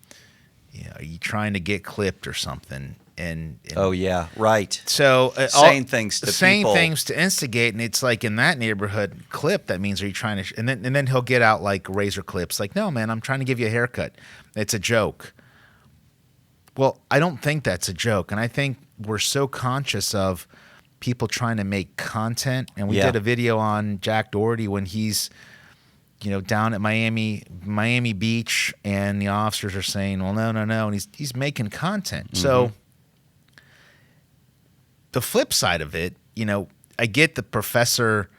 you trying to get clipped or something? And Oh, yeah. Right. so Saying things to saying people. things to instigate, and it's like in that neighborhood clip. That means are you trying to? And then he'll get out like razor clips, like, no, man, I'm trying to give you a haircut. It's a joke. Well, I don't think that's a joke, and I think we're so conscious of people trying to make content. And we Yeah. did a video on Jack Doherty when he's, down at Miami Beach, and the officers are saying, well, no, and he's making content. So the flip side of it, I get the professor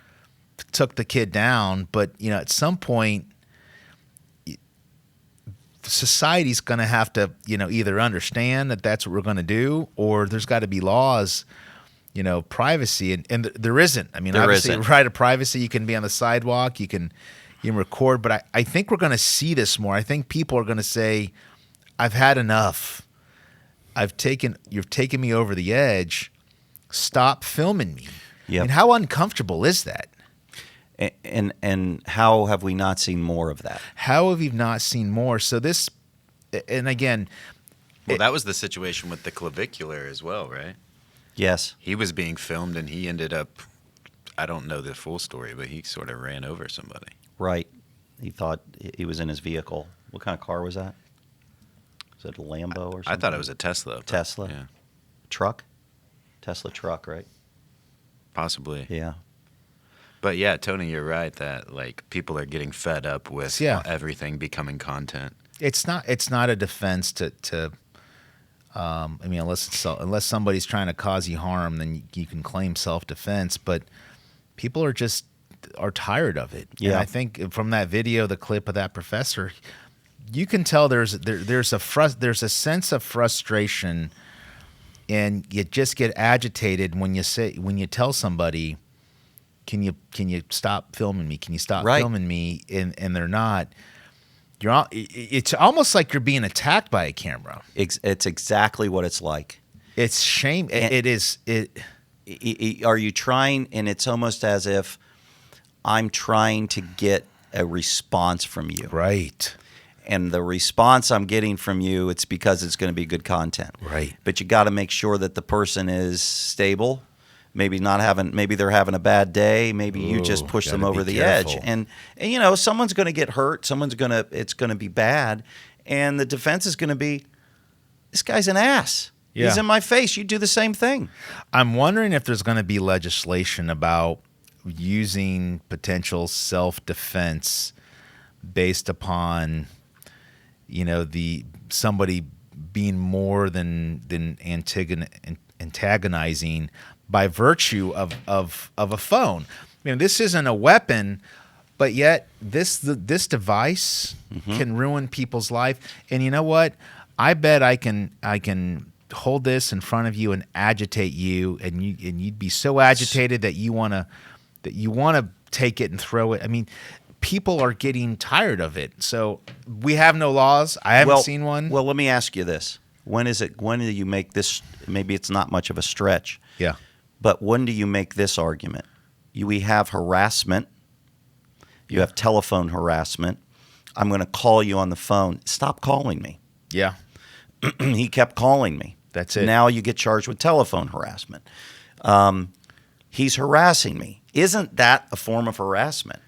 took the kid down, but at some point, society's going to have to, either understand that that's what we're going to do, or there's got to be laws, privacy, and there isn't. I mean, There obviously, isn't. right of privacy, you can be on the sidewalk, you can record, but I think we're going to see this more. I think people are going to say, I've had enough. You've taken me over the edge. Stop filming me. Yep. And how uncomfortable is that? And how have we not seen more of that? How have you not seen more? So this, and again, Well, that was the situation with the clavicular as well, right? Yes. He was being filmed and he ended up, I don't know the full story, but he sort of ran over somebody. Right. He thought he was in his vehicle. What kind of car was that? Was it a Lambo or something? I thought it was a Tesla. Tesla? Yeah, Truck? Tesla truck, right? possibly. Yeah. But yeah, Tony, you're right that like people are getting fed up with Yeah. everything becoming content. it's not a defense to I mean, unless somebody's trying to cause you harm, then you can claim self-defense. But people are tired of it. Yeah. And I think from that video, the clip of that professor, you can tell there's a sense of frustration, and you just get agitated when you tell somebody, can you stop filming me? Can you stop Right. filming me? And they're not. It's almost like you're being attacked by a camera. It's exactly what it's like. It's shame. And- It is. Are you trying? And it's almost as if I'm trying to get a response from you. Right. And the response I'm getting from you, it's because it's going to be good content. Right. But you got to make sure that the person is stable. Maybe they're having a bad day. Maybe you just push them gotta over be the careful. edge. And someone's going to get hurt. It's going to be bad. And the defense is going to be, this guy's an ass. Yeah. He's in my face. You do the same thing. I'm wondering if there's going to be legislation about using potential self-defense based upon, somebody being more than antagonizing by virtue of a phone. This isn't a weapon, but yet this device can ruin people's life. And you know what? I bet I can hold this in front of you and agitate you, and you'd be so agitated that you want to take it and throw it. People are getting tired of it. So we have no laws. I haven't seen one. Well, let me ask you this. When do you make this? Maybe it's not much of a stretch. Yeah. But when do you make this argument? We have harassment. You have telephone harassment. I'm going to call you on the phone. Stop calling me. Yeah. He kept calling me. That's it. Now you get charged with telephone harassment. He's harassing me. Isn't that a form of harassment?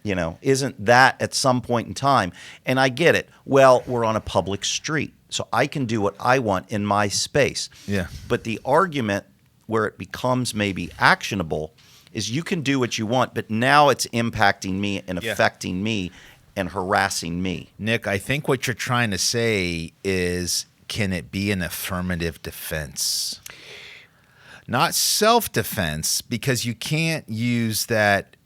Isn't that at some point in time? And I get it. Well, we're on a public street, so I can do what I want in my space. Yeah. But the argument where it becomes maybe actionable is you can do what you want, but now it's impacting me and affecting me and harassing me. Nick, I think what you're trying to say is, can it be an affirmative defense? Not self-defense, because you can't use that.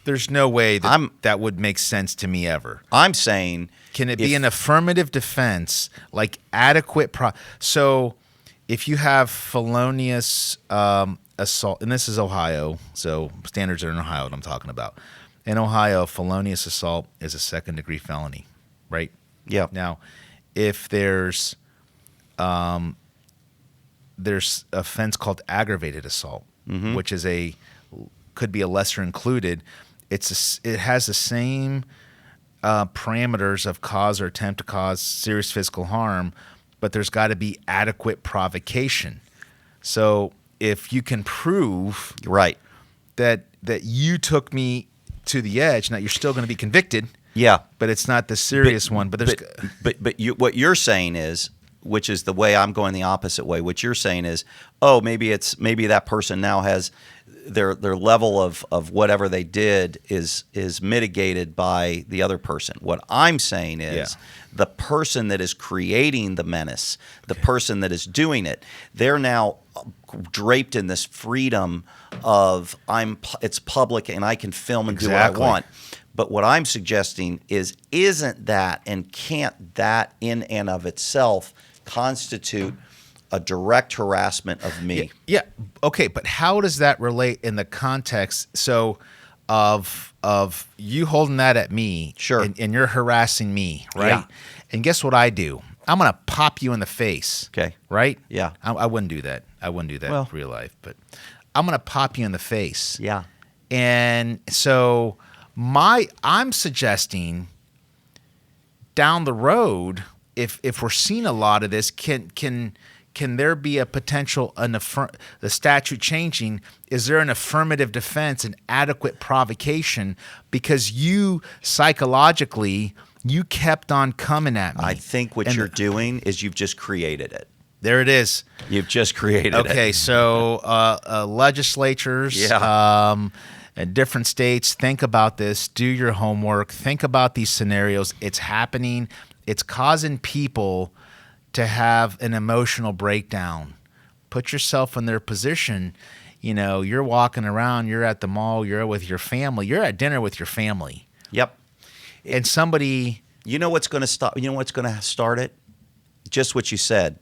There's no way that would make sense to me ever. I'm saying, Can it be an affirmative defense, like adequate So if you have felonious assault, and this is Ohio, so standards are in Ohio what I'm talking about. In Ohio, felonious assault is a second-degree felony, right? Yeah. Now, if there's offense called aggravated assault, which is could be a lesser included. It has the same parameters of cause or attempt to cause serious physical harm, but there's got to be adequate provocation. So if you can prove right. that you took me to the edge, now you're still going to be convicted. Yeah. But it's not the serious one. But there's what you're saying is, which is the way I'm going the opposite way. What you're saying is, maybe that person now has their level of whatever they did is mitigated by the other person. What I'm saying is the person that is creating the menace, the person that is doing it, they're now draped in this freedom of it's public and I can film and do what I want. But what I'm suggesting is, isn't that and can't that in and of itself constitute a direct harassment of me? Yeah. Okay, but how does that relate in the context of you holding that at me? Sure. And you're harassing me, right? Yeah. And guess what I do? I'm gonna pop you in the face. Okay. Right? Yeah. I wouldn't do that. I wouldn't do that Well. in real life, but I'm gonna pop you in the face. Yeah. And so I'm suggesting down the road, if we're seeing a lot of this, can there be a potential the statute changing? Is there an affirmative defense, an adequate provocation? Because you psychologically you kept on coming at me. I think what you're doing is you've just created it. There it is. You've just created it. Okay, so legislatures, in different states, think about this. Do your homework. Think about these scenarios. It's happening. It's causing people to have an emotional breakdown. Put yourself in their position. you're walking around, you're at the mall, you're with your family, you're at dinner with your family, Yep. and somebody. You know what's going to stop? You know what's going to start it? Just what you said.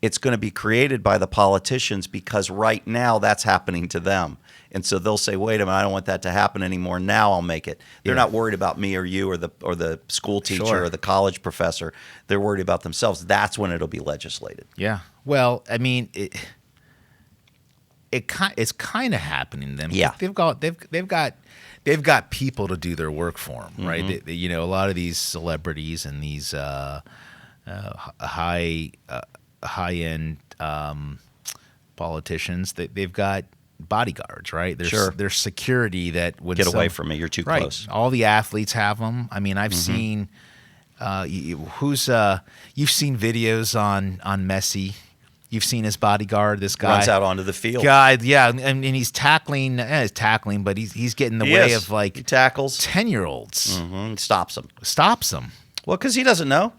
It's going to be created by the politicians because right now that's happening to them. And so they'll say, "Wait a minute, I don't want that to happen anymore. Now I'll make it." They're Yeah. not worried about me or you or the school teacher Sure. or the college professor. They're worried about themselves. That's when it'll be legislated. Yeah. Well, I mean, it's kind of happening to them. Yeah. They've got people to do their work for them, right? Mm-hmm. A lot of these celebrities and these high end politicians, they've got bodyguards, right? Sure. There's security that would Get away from me. You're too right. close. All the athletes have them. I mean, I've Mm-hmm. seen you've seen videos on Messi. You've seen his bodyguard. This guy Runs out onto the field. guy, yeah, and he's tackling, but he's getting in the He way is. of like He tackles. 10-year-olds. Stops them. Stops them. Well, because he doesn't know.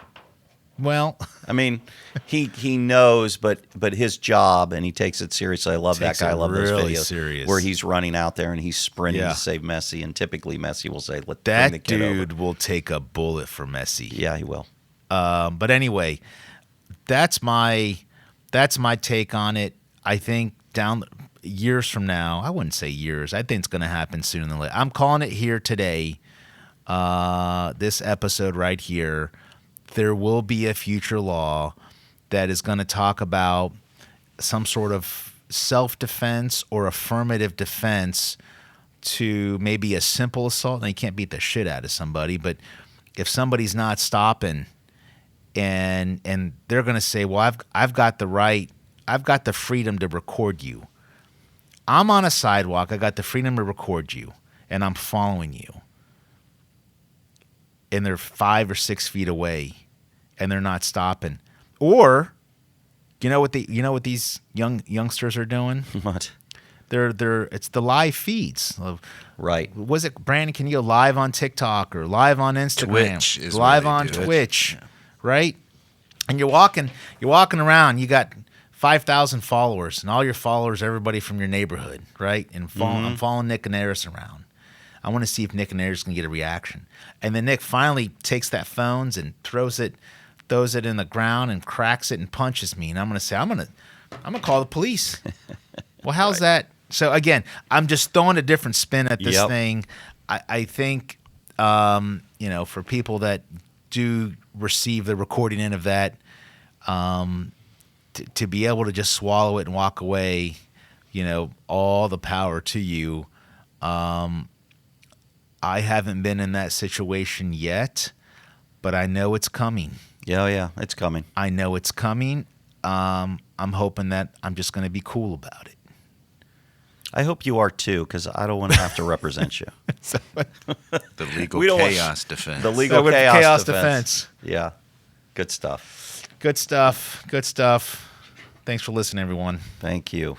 Well, I mean, he knows, but his job, and he takes it seriously. I love that Takes guy. I it love those really videos serious. where he's running out there and he's sprinting Yeah. to save Messi. And typically, Messi will say, "Let bring the that kid dude over." will take a bullet for Messi. Yeah, he will. But anyway, that's my take on it. I think down years from now, I wouldn't say years. I think it's going to happen sooner than later. I'm calling it here today. This episode right here, there will be a future law that is going to talk about some sort of self-defense or affirmative defense to maybe a simple assault. Now, you can't beat the shit out of somebody, but if somebody's not stopping and they're going to say, well, I've got the right, I've got the freedom to record you. I'm on a sidewalk. I got the freedom to record you, and I'm following you. And they're 5 or 6 feet away, and they're not stopping. Or, you know what these youngsters are doing? What? It's the live feeds. Right. Was it, Brandon? Can you go live on TikTok or live on Instagram? Twitch is live where they on do it. Twitch, right? And you're walking around. You got 5,000 followers, and all your followers, everybody from your neighborhood, right? And I'm following Nick Gounaris around. I want to see if Nick Gounaris can get a reaction. And then Nick finally takes that phone and throws it in the ground and cracks it and punches me. And I'm going to say, I'm going to call the police. Well, how's that? So again, I'm just throwing a different spin at this Yep. thing. I think, for people that do receive the recording in of that, to be able to just swallow it and walk away, all the power to you. I haven't been in that situation yet, but I know it's coming. Yeah, it's coming. I know it's coming. I'm hoping that I'm just going to be cool about it. I hope you are too, because I don't want to have to represent you. The legal We don't want- chaos defense. The legal So with chaos, defense. Yeah, good stuff. Good stuff. Thanks for listening, everyone. Thank you.